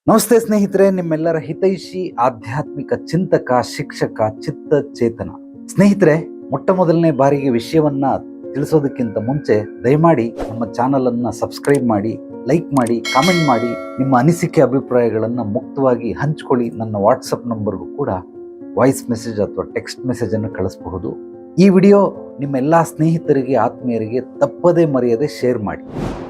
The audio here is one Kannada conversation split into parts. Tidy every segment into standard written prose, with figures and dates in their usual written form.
ನಮಸ್ತೆ ಸ್ನೇಹಿತರೆ, ನಿಮ್ಮೆಲ್ಲರ ಹಿತೈಷಿ ಆಧ್ಯಾತ್ಮಿಕ ಚಿಂತಕ ಶಿಕ್ಷಕ ಚಿತ್ತ ಚೇತನ. ಸ್ನೇಹಿತರೆ, ಮೊಟ್ಟ ಮೊದಲನೇ ಬಾರಿಗೆ ವಿಷಯವನ್ನ ತಿಳಿಸೋದಕ್ಕಿಂತ ಮುಂಚೆ ದಯಮಾಡಿ ನಮ್ಮ ಚಾನಲ್ ಅನ್ನ ಸಬ್ಸ್ಕ್ರೈಬ್ ಮಾಡಿ, ಲೈಕ್ ಮಾಡಿ, ಕಾಮೆಂಟ್ ಮಾಡಿ, ನಿಮ್ಮ ಅನಿಸಿಕೆ ಅಭಿಪ್ರಾಯಗಳನ್ನು ಮುಕ್ತವಾಗಿ ಹಂಚಿಕೊಳ್ಳಿ. ನನ್ನ ವಾಟ್ಸಪ್ ನಂಬರ್ಗೂ ಕೂಡ ವಾಯ್ಸ್ ಮೆಸೇಜ್ ಅಥವಾ ಟೆಕ್ಸ್ಟ್ ಮೆಸೇಜ್ ಅನ್ನು ಕಳಿಸಬಹುದು. ಈ ವಿಡಿಯೋ ನಿಮ್ಮ ಎಲ್ಲ ಸ್ನೇಹಿತರಿಗೆ, ಆತ್ಮೀಯರಿಗೆ ತಪ್ಪದೇ ಮರೆಯದೆ ಶೇರ್ ಮಾಡಿ.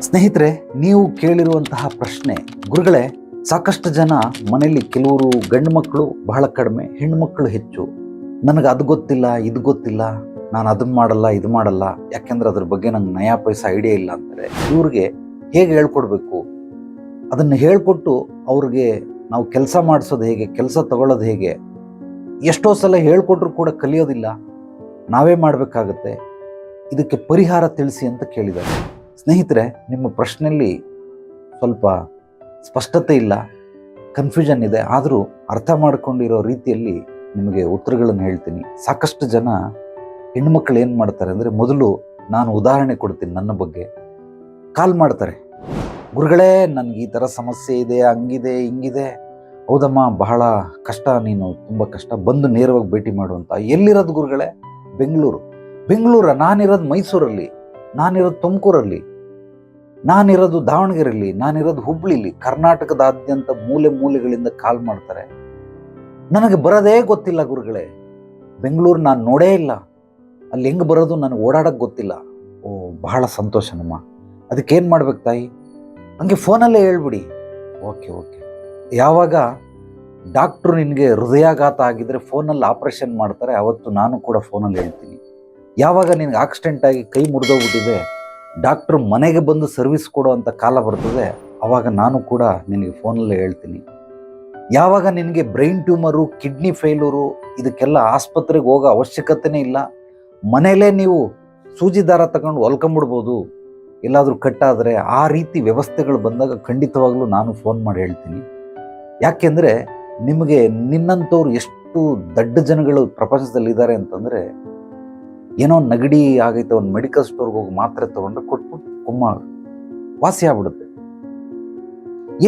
ಸ್ನೇಹಿತರೆ, ನೀವು ಕೇಳಿರುವಂತಹ ಪ್ರಶ್ನೆ, ಗುರುಗಳೇ, ಸಾಕಷ್ಟು ಜನ ಮನೆಯಲ್ಲಿ ಕೆಲವರು ಗಂಡು ಮಕ್ಕಳು ಬಹಳ ಕಡಿಮೆ, ಹೆಣ್ಣು ಮಕ್ಕಳು ಹೆಚ್ಚು. ನನಗೆ ಅದು ಗೊತ್ತಿಲ್ಲ, ಇದು ಗೊತ್ತಿಲ್ಲ, ನಾನು ಅದನ್ನು ಮಾಡಲ್ಲ, ಇದು ಮಾಡಲ್ಲ, ಯಾಕೆಂದ್ರೆ ಅದ್ರ ಬಗ್ಗೆ ನಂಗೆ ನಯಾ ಪೈಸಾ ಐಡಿಯಾ ಇಲ್ಲ ಅಂತಾರೆ. ಇವ್ರಿಗೆ ಹೇಗೆ ಹೇಳ್ಕೊಡ್ಬೇಕು? ಅದನ್ನು ಹೇಳ್ಕೊಟ್ಟು ಅವ್ರಿಗೆ ನಾವು ಕೆಲಸ ಮಾಡಿಸೋದು ಹೇಗೆ, ಕೆಲಸ ತಗೊಳ್ಳೋದು ಹೇಗೆ? ಎಷ್ಟೋ ಸಲ ಹೇಳ್ಕೊಟ್ರು ಕೂಡ ಕಲಿಯೋದಿಲ್ಲ, ನಾವೇ ಮಾಡಬೇಕಾಗತ್ತೆ. ಇದಕ್ಕೆ ಪರಿಹಾರ ತಿಳಿಸಿ ಅಂತ ಕೇಳಿದ್ದಾರೆ. ಸ್ನೇಹಿತರೆ, ನಿಮ್ಮ ಪ್ರಶ್ನೆಯಲ್ಲಿ ಸ್ವಲ್ಪ ಸ್ಪಷ್ಟತೆ ಇಲ್ಲ, ಕನ್ಫ್ಯೂಷನ್ ಇದೆ. ಆದರೂ ಅರ್ಥ ಮಾಡ್ಕೊಂಡಿರೋ ರೀತಿಯಲ್ಲಿ ನಿಮಗೆ ಉತ್ತರಗಳನ್ನು ಹೇಳ್ತೀನಿ. ಸಾಕಷ್ಟು ಜನ ಹೆಣ್ಮಕ್ಳು ಏನು ಮಾಡ್ತಾರೆ ಅಂದರೆ, ಮೊದಲು ನಾನು ಉದಾಹರಣೆ ಕೊಡ್ತೀನಿ, ನನ್ನ ಬಗ್ಗೆ ಕಾಲ್ ಮಾಡ್ತಾರೆ. ಗುರುಗಳೇ, ನನಗೆ ಈ ಥರ ಸಮಸ್ಯೆ ಇದೆ, ಹಂಗಿದೆ, ಹಿಂಗಿದೆ. ಹೌದಮ್ಮ, ಬಹಳ ಕಷ್ಟ, ನೀನು ತುಂಬ ಕಷ್ಟ, ಬಂದು ನೇರವಾಗಿ ಭೇಟಿ ಮಾಡುವಂತ. ಎಲ್ಲಿರೋದು ಗುರುಗಳೇ? ಬೆಂಗಳೂರ? ನಾನಿರೋದು ಮೈಸೂರಲ್ಲಿ, ನಾನಿರೋದು ತುಮಕೂರಲ್ಲಿ, ನಾನಿರೋದು ದಾವಣಗೆರೆಯಲ್ಲಿ, ನಾನಿರೋದು ಹುಬ್ಳಿಲಿ. ಕರ್ನಾಟಕದಾದ್ಯಂತ ಮೂಲೆ ಮೂಲೆಗಳಿಂದ ಕಾಲ್ ಮಾಡ್ತಾರೆ. ನನಗೆ ಬರೋದೇ ಗೊತ್ತಿಲ್ಲ ಗುರುಗಳೇ, ಬೆಂಗಳೂರು ನಾನು ನೋಡೇ ಇಲ್ಲ, ಅಲ್ಲಿ ಹೆಂಗೆ ಬರೋದು ನನಗೆ ಓಡಾಡೋಕ್ಕೆ ಗೊತ್ತಿಲ್ಲ. ಓ, ಬಹಳ ಸಂತೋಷನಮ್ಮ. ಅದಕ್ಕೇನು ಮಾಡ್ಬೇಕು ತಾಯಿ? ಹಂಗೆ ಫೋನಲ್ಲೇ ಹೇಳ್ಬಿಡಿ. ಓಕೆ. ಯಾವಾಗ ಡಾಕ್ಟ್ರು ನಿನಗೆ ಹೃದಯಾಘಾತ ಆಗಿದ್ರೆ ಫೋನಲ್ಲಿ ಆಪ್ರೇಷನ್ ಮಾಡ್ತಾರೆ, ಅವತ್ತು ನಾನು ಕೂಡ ಫೋನಲ್ಲಿ ಹೇಳ್ತೀನಿ. ಯಾವಾಗ ನಿನಗೆ ಆಕ್ಸಿಡೆಂಟ್ ಆಗಿ ಕೈ ಮುರಿದೋಗ್ಬಿಟ್ಟಿದೆ, ಡಾಕ್ಟ್ರು ಮನೆಗೆ ಬಂದು ಸರ್ವಿಸ್ ಕೊಡೋ ಅಂಥ ಕಾಲ ಬರ್ತದೆ, ಆವಾಗ ನಾನು ಕೂಡ ನಿನಗೆ ಫೋನಲ್ಲೇ ಹೇಳ್ತೀನಿ. ಯಾವಾಗ ನಿನಗೆ ಬ್ರೈನ್ ಟ್ಯೂಮರು, ಕಿಡ್ನಿ ಫೇಲ್ಯೂರು, ಇದಕ್ಕೆಲ್ಲ ಆಸ್ಪತ್ರೆಗೆ ಹೋಗೋ ಅವಶ್ಯಕತೆನೇ ಇಲ್ಲ, ಮನೆಯಲ್ಲೇ ನೀವು ಸೂಜಿ ದಾರ ತಗೊಂಡು ಹೊಲ್ಕೊಂಬಿಡ್ಬೋದು, ಎಲ್ಲಾದರೂ ಕಟ್ಟಾದರೆ, ಆ ರೀತಿ ವ್ಯವಸ್ಥೆಗಳು ಬಂದಾಗ ಖಂಡಿತವಾಗ್ಲೂ ನಾನು ಫೋನ್ ಮಾಡಿ ಹೇಳ್ತೀನಿ. ಯಾಕೆಂದರೆ ನಿಮಗೆ ನಿನ್ನಂಥವ್ರು ಎಷ್ಟು ದೊಡ್ಡ ಜನಗಳು ಪ್ರಪಂಚದಲ್ಲಿದ್ದಾರೆ ಅಂತಂದರೆ, ಏನೋ ನೆಗಡಿ ಆಗೈತೆ, ಒಂದು ಮೆಡಿಕಲ್ ಸ್ಟೋರ್ಗೆ ಹೋಗಿ ಮಾತ್ರೆ ತೊಗೊಂಡ್ರೆ ಕೊಟ್ಬಿಟ್ಟು ವಾಸಿ ಆಗ್ಬಿಡುತ್ತೆ.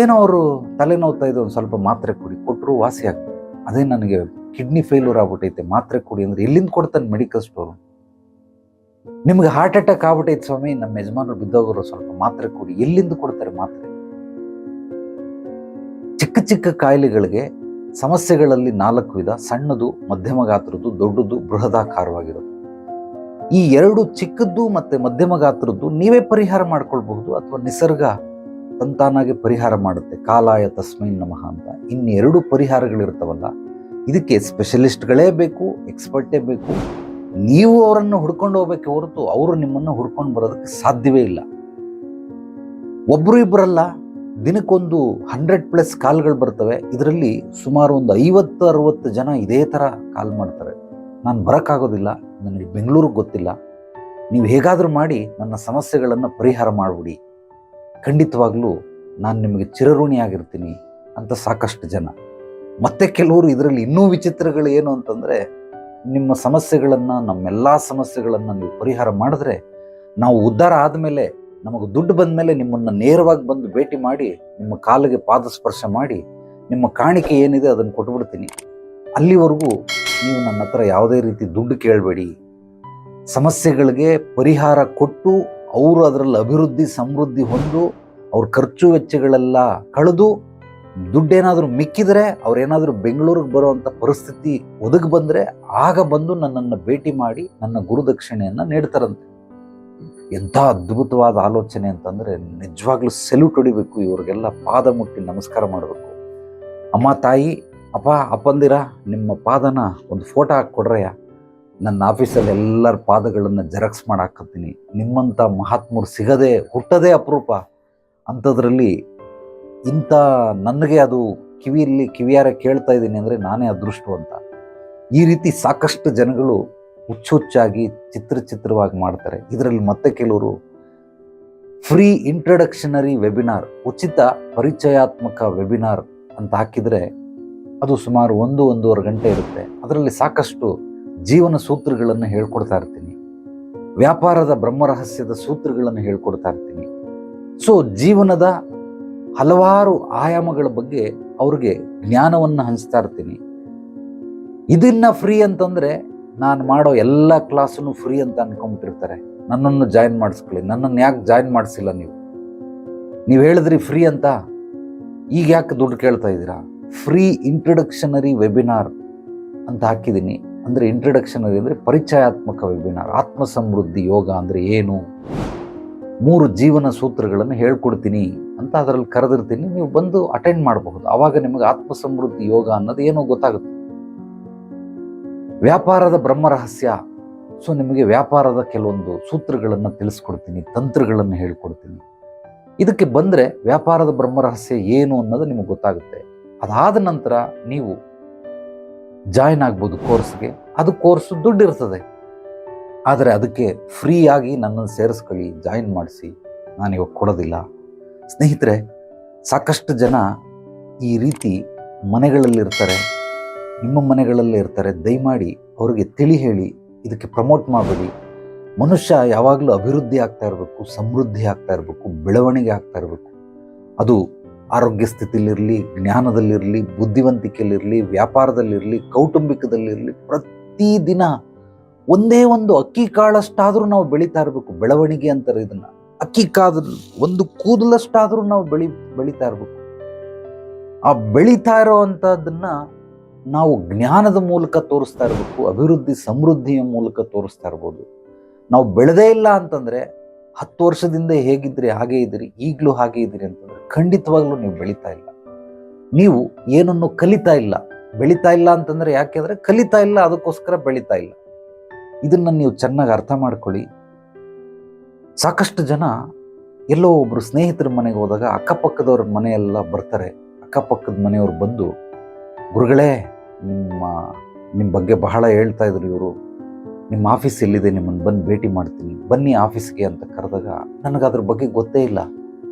ಏನೋ ಅವರು ತಲೆನೋವ್ತಾ ಇದೆ, ಒಂದು ಸ್ವಲ್ಪ ಮಾತ್ರೆ ಕುಡಿ, ಕೊಟ್ಟರು ವಾಸಿ ಆಗ್ತದೆ. ಅದೇ ನನಗೆ ಕಿಡ್ನಿ ಫೇಲ್ಯೂರ್ ಆಗ್ಬಿಟ್ಟೈತೆ, ಮಾತ್ರೆ ಕುಡಿ ಅಂದರೆ ಎಲ್ಲಿಂದ ಕೊಡ್ತಾನೆ ಮೆಡಿಕಲ್ ಸ್ಟೋರು? ನಿಮ್ಗೆ ಹಾರ್ಟ್ ಅಟ್ಯಾಕ್ ಆಗ್ಬಿಟ್ಟೈತೆ ಸ್ವಾಮಿ, ನಮ್ಮ ಯಜಮಾನರು ಬಿದ್ದೋಗೋರು, ಸ್ವಲ್ಪ ಮಾತ್ರೆ ಕುಡಿ, ಎಲ್ಲಿಂದ ಕೊಡ್ತಾರೆ ಮಾತ್ರೆ? ಚಿಕ್ಕ ಚಿಕ್ಕ ಕಾಯಿಲೆಗಳಿಗೆ ಸಮಸ್ಯೆಗಳಲ್ಲಿ 4 ವಿಧ: ಸಣ್ಣದು, ಮಧ್ಯಮ ಗಾತ್ರದ್ದು, ದೊಡ್ಡದು, ಬೃಹದಾಕಾರವಾಗಿರೋದು. ಈ 2 ಚಿಕ್ಕದ್ದು ಮತ್ತು ಮಧ್ಯಮ ಗಾತ್ರದ್ದು ನೀವೇ ಪರಿಹಾರ ಮಾಡ್ಕೊಳ್ಬಹುದು, ಅಥವಾ ನಿಸರ್ಗ ತಂತಾನಾಗೆ ಪರಿಹಾರ ಮಾಡುತ್ತೆ. ಕಾಲಾಯ ತಸ್ಮೈ ನಮಃ ಅಂತ. ಇನ್ನು 2 ಪರಿಹಾರಗಳಿರ್ತಾವಲ್ಲ, ಇದಕ್ಕೆ ಸ್ಪೆಷಲಿಸ್ಟ್ಗಳೇ ಬೇಕು, ಎಕ್ಸ್ಪರ್ಟೇ ಬೇಕು. ನೀವು ಅವರನ್ನು ಹುಡ್ಕೊಂಡು ಹೋಗ್ಬೇಕೆ ಹೊರತು ಅವರು ನಿಮ್ಮನ್ನು ಹುಡ್ಕೊಂಡು ಬರೋದಕ್ಕೆ ಸಾಧ್ಯವೇ ಇಲ್ಲ. ಒಬ್ಬರು ಇಬ್ಬರಲ್ಲ, ದಿನಕ್ಕೊಂದು 100+ ಕಾಲ್ಗಳು ಬರ್ತವೆ. ಇದರಲ್ಲಿ ಸುಮಾರು ಒಂದು 50-60 ಜನ ಇದೇ ಥರ ಕಾಲ್ ಮಾಡ್ತಾರೆ. ನಾನು ಬರೋಕ್ಕಾಗೋದಿಲ್ಲ, ನನಗೆ ಬೆಂಗಳೂರಿಗೆ ಗೊತ್ತಿಲ್ಲ, ನೀವು ಹೇಗಾದರೂ ಮಾಡಿ ನನ್ನ ಸಮಸ್ಯೆಗಳನ್ನು ಪರಿಹಾರ ಮಾಡಿಬಿಡಿ, ಖಂಡಿತವಾಗ್ಲೂ ನಾನು ನಿಮಗೆ ಚಿರಋಣಿಯಾಗಿರ್ತೀನಿ ಅಂತ ಸಾಕಷ್ಟು ಜನ. ಮತ್ತೆ ಕೆಲವರು ಇದರಲ್ಲಿ ಇನ್ನೂ ವಿಚಿತ್ರಗಳು ಏನು ಅಂತಂದರೆ, ನಿಮ್ಮ ಸಮಸ್ಯೆಗಳನ್ನು, ನಮ್ಮೆಲ್ಲ ಸಮಸ್ಯೆಗಳನ್ನು ನೀವು ಪರಿಹಾರ ಮಾಡಿದ್ರೆ, ನಾವು ಉದ್ಧಾರ ಆದಮೇಲೆ, ನಮಗೆ ದುಡ್ಡು ಬಂದ ಮೇಲೆ ನಿಮ್ಮನ್ನು ನೇರವಾಗಿ ಬಂದು ಭೇಟಿ ಮಾಡಿ, ನಿಮ್ಮ ಕಾಲಿಗೆ ಪಾದಸ್ಪರ್ಶ ಮಾಡಿ, ನಿಮ್ಮ ಕಾಣಿಕೆ ಏನಿದೆ ಅದನ್ನು ಕೊಟ್ಬಿಡ್ತೀನಿ. ಅಲ್ಲಿವರೆಗೂ ನೀವು ನನ್ನ ಹತ್ರ ಯಾವುದೇ ರೀತಿ ದುಡ್ಡು ಕೇಳಬೇಡಿ. ಸಮಸ್ಯೆಗಳಿಗೆ ಪರಿಹಾರ ಕೊಟ್ಟು ಅವರು ಅದರಲ್ಲಿ ಅಭಿವೃದ್ಧಿ ಸಮೃದ್ಧಿ ಹೊಂದು ಅವ್ರ ಖರ್ಚು ವೆಚ್ಚಗಳೆಲ್ಲ ಕಳೆದು ದುಡ್ಡೇನಾದರೂ ಮಿಕ್ಕಿದರೆ, ಅವ್ರೇನಾದರೂ ಬೆಂಗಳೂರಿಗೆ ಬರುವಂಥ ಪರಿಸ್ಥಿತಿ ಒದಗಿ ಬಂದರೆ, ಆಗ ಬಂದು ನನ್ನನ್ನು ಭೇಟಿ ಮಾಡಿ ನನ್ನ ಗುರುದಕ್ಷಿಣೆಯನ್ನು ನೀಡ್ತಾರಂತೆ. ಎಂಥ ಅದ್ಭುತವಾದ ಆಲೋಚನೆ ಅಂತಂದರೆ, ನಿಜವಾಗ್ಲೂ ಸೆಲ್ಯೂಟ್ ಹೊಡಿಬೇಕು, ಇವ್ರಿಗೆಲ್ಲ ಪಾದ ಮುಟ್ಟಿ ನಮಸ್ಕಾರ ಮಾಡಬೇಕು. ಅಮ್ಮ, ತಾಯಿ, ಅಪ್ಪ, ಅಪ್ಪಂದಿರ, ನಿಮ್ಮ ಪಾದನ ಒಂದು ಫೋಟೋ ಹಾಕ್ಕೊಡ್ರಯ್ಯ, ನನ್ನ ಆಫೀಸಲ್ಲಿ ಎಲ್ಲರ ಪಾದಗಳನ್ನು ಜೆರಾಕ್ಸ್ ಮಾಡಿ ಹಾಕತ್ತೀನಿ. ನಿಮ್ಮಂಥ ಮಹಾತ್ಮರು ಸಿಗದೆ ಹುಟ್ಟದೇ ಅಪರೂಪ. ಅಂಥದ್ರಲ್ಲಿ ಇಂಥ ನನಗೆ ಅದು ಕಿವಿಯಾರ ಕೇಳ್ತಾ ಇದ್ದೀನಿ ಅಂದರೆ ನಾನೇ ಅದೃಷ್ಟವಂತ. ಈ ರೀತಿ ಸಾಕಷ್ಟು ಜನಗಳು ಹುಚ್ಚುಚ್ಚಾಗಿ ಚಿತ್ರವಾಗಿ ಮಾಡ್ತಾರೆ. ಇದರಲ್ಲಿ ಮತ್ತೆ ಕೆಲವರು ಫ್ರೀ ಇಂಟ್ರಡಕ್ಷನರಿ ವೆಬಿನಾರ್, ಉಚಿತ ಪರಿಚಯಾತ್ಮಕ ವೆಬಿನಾರ್ ಅಂತ ಹಾಕಿದರೆ ಅದು ಸುಮಾರು 1-1.5 ಗಂಟೆ ಇರುತ್ತೆ. ಅದರಲ್ಲಿ ಸಾಕಷ್ಟು ಜೀವನ ಸೂತ್ರಗಳನ್ನು ಹೇಳ್ಕೊಡ್ತಾ ಇರ್ತೀನಿ, ವ್ಯಾಪಾರದ ಬ್ರಹ್ಮರಹಸ್ಯದ ಸೂತ್ರಗಳನ್ನು ಹೇಳ್ಕೊಡ್ತಾ ಇರ್ತೀನಿ. ಸೊ ಜೀವನದ ಹಲವಾರು ಆಯಾಮಗಳ ಬಗ್ಗೆ ಅವ್ರಿಗೆ ಜ್ಞಾನವನ್ನು ಹಂಚ್ತಾ ಇರ್ತೀನಿ. ಇದನ್ನ ಫ್ರೀ ಅಂತಂದ್ರೆ ನಾನು ಮಾಡೋ ಎಲ್ಲ ಕ್ಲಾಸನ್ನು ಫ್ರೀ ಅಂತ ಅನ್ಕೊಂಡ್ಬಿಟ್ಟಿರ್ತಾರೆ. ನನ್ನನ್ನು ಜಾಯಿನ್ ಮಾಡಿಸ್ಕೊಳ್ಳಿ, ನನ್ನನ್ನು ಯಾಕೆ ಜಾಯಿನ್ ಮಾಡಿಸಿಲ್ಲ ನೀವು ಹೇಳಿದ್ರಿ ಫ್ರೀ ಅಂತ, ಈಗ ಯಾಕೆ ದುಡ್ಡು ಕೇಳ್ತಾ ಇದ್ದೀರಾ? ಫ್ರೀ ಇಂಟ್ರೊಡಕ್ಷನರಿ ವೆಬಿನಾರ್ ಅಂತ ಹಾಕಿದ್ದೀನಿ. ಅಂದರೆ ಇಂಟ್ರೊಡಕ್ಷನರಿ ಅಂದರೆ ಪರಿಚಯಾತ್ಮಕ ವೆಬಿನಾರ್. ಆತ್ಮ ಸಮೃದ್ಧಿ ಯೋಗ ಅಂದರೆ ಏನು, 3 ಜೀವನ ಸೂತ್ರಗಳನ್ನು ಹೇಳ್ಕೊಡ್ತೀನಿ ಅಂತ ಅದರಲ್ಲಿ ಕರೆದಿರ್ತೀನಿ. ನೀವು ಬಂದು ಅಟೆಂಡ್ ಮಾಡಬಹುದು. ಆವಾಗ ನಿಮಗೆ ಆತ್ಮ ಸಮೃದ್ಧಿ ಯೋಗ ಅನ್ನೋದು ಏನೋ ಗೊತ್ತಾಗುತ್ತೆ. ವ್ಯಾಪಾರದ ಬ್ರಹ್ಮರಹಸ್ಯ, ಸೊ ನಿಮಗೆ ವ್ಯಾಪಾರದ ಕೆಲವೊಂದು ಸೂತ್ರಗಳನ್ನು ತಿಳಿಸ್ಕೊಡ್ತೀನಿ, ತಂತ್ರಗಳನ್ನು ಹೇಳ್ಕೊಡ್ತೀನಿ. ಇದಕ್ಕೆ ಬಂದರೆ ವ್ಯಾಪಾರದ ಬ್ರಹ್ಮರಹಸ್ಯ ಏನು ಅನ್ನೋದು ನಿಮಗೆ ಗೊತ್ತಾಗುತ್ತೆ. ಅದಾದ ನಂತರ ನೀವು ಜಾಯಿನ್ ಆಗ್ಬೋದು ಕೋರ್ಸ್ಗೆ. ಅದು ಕೋರ್ಸು ದುಡ್ಡು ಇರ್ತದೆ, ಆದರೆ ಅದಕ್ಕೆ ಫ್ರೀಯಾಗಿ ನನ್ನನ್ನು ಸೇರಿಸ್ಕೊಳ್ಳಿ, ಜಾಯಿನ್ ಮಾಡಿಸಿ. ನಾನು ಇವಾಗ ಕೊಡೋದಿಲ್ಲ. ಸ್ನೇಹಿತರೆ, ಸಾಕಷ್ಟು ಜನ ಈ ರೀತಿ ಮನೆಗಳಲ್ಲಿರ್ತಾರೆ, ನಿಮ್ಮ ಮನೆಗಳಲ್ಲೇ ಇರ್ತಾರೆ. ದಯಮಾಡಿ ಅವ್ರಿಗೆ ತಿಳಿ ಹೇಳಿ, ಇದಕ್ಕೆ ಪ್ರಮೋಟ್ ಮಾಡಬೇಡಿ. ಮನುಷ್ಯ ಯಾವಾಗಲೂ ಅಭಿವೃದ್ಧಿ ಆಗ್ತಾ ಇರಬೇಕು, ಸಮೃದ್ಧಿ ಆಗ್ತಾ ಇರಬೇಕು, ಬೆಳವಣಿಗೆ ಆಗ್ತಾ ಇರಬೇಕು. ಅದು ಆರೋಗ್ಯ ಸ್ಥಿತಿಲಿರಲಿ, ಜ್ಞಾನದಲ್ಲಿರಲಿ, ಬುದ್ಧಿವಂತಿಕೆಯಲ್ಲಿರಲಿ, ವ್ಯಾಪಾರದಲ್ಲಿರಲಿ, ಕೌಟುಂಬಿಕದಲ್ಲಿರಲಿ. ಪ್ರತಿದಿನ ಒಂದೇ ಒಂದು ಅಕ್ಕಿ ಕಾಳಷ್ಟಾದರೂ ನಾವು ಬೆಳೀತಾ ಇರಬೇಕು. ಬೆಳವಣಿಗೆ ಅಂತಾರೆ ಇದನ್ನು. ಅಕ್ಕಿ ಕಾಳು ಒಂದು ಕೂದಲಷ್ಟಾದರೂ ನಾವು ಬೆಳೀತಾ ಇರಬೇಕು. ಆ ಬೆಳೀತಾ ಇರೋ ಅಂಥದ್ದನ್ನ ನಾವು ಜ್ಞಾನದ ಮೂಲಕ ತೋರಿಸ್ತಾ ಇರಬೇಕು, ಅಭಿವೃದ್ಧಿ ಸಮೃದ್ಧಿಯ ಮೂಲಕ ತೋರಿಸ್ತಾ ಇರ್ಬೋದು. ನಾವು ಬೆಳೆದೇ ಇಲ್ಲ ಅಂತಂದರೆ, 10 ವರ್ಷದಿಂದ ಹೇಗಿದ್ರಿ ಹಾಗೇ ಇದ್ದೀರಿ, ಈಗಲೂ ಹಾಗೇ ಇದ್ದೀರಿ ಅಂತಂದರೆ ಖಂಡಿತವಾಗ್ಲೂ ನೀವು ಬೆಳೀತಾ ಇಲ್ಲ. ನೀವು ಏನನ್ನು ಕಲಿತಾ ಇಲ್ಲ. ಬೆಳೀತಾ ಇಲ್ಲ ಅಂತಂದರೆ ಯಾಕೆಂದರೆ ಕಲಿತಾ ಇಲ್ಲ, ಅದಕ್ಕೋಸ್ಕರ ಬೆಳೀತಾ ಇಲ್ಲ. ಇದನ್ನು ನೀವು ಚೆನ್ನಾಗಿ ಅರ್ಥ ಮಾಡ್ಕೊಳ್ಳಿ. ಸಾಕಷ್ಟು ಜನ ಎಲ್ಲೋ ಒಬ್ಬರು ಸ್ನೇಹಿತರ ಮನೆಗೆ ಹೋದಾಗ ಅಕ್ಕಪಕ್ಕದವ್ರ ಮನೆಯೆಲ್ಲ ಬರ್ತಾರೆ. ಅಕ್ಕಪಕ್ಕದ ಮನೆಯವ್ರು ಬಂದು, ಗುರುಗಳೇ ನಿಮ್ಮ ಬಗ್ಗೆ ಬಹಳ ಹೇಳ್ತಾ ಇದ್ರು ಇವರು, ನಿಮ್ಮ ಆಫೀಸ್ ಎಲ್ಲಿದೆ, ನಿಮ್ಮನ್ನು ಬಂದು ಭೇಟಿ ಮಾಡ್ತೀನಿ, ಬನ್ನಿ ಆಫೀಸ್ಗೆ ಅಂತ ಕರೆದಾಗ ನನಗೆ ಅದ್ರ ಬಗ್ಗೆ ಗೊತ್ತೇ ಇಲ್ಲ.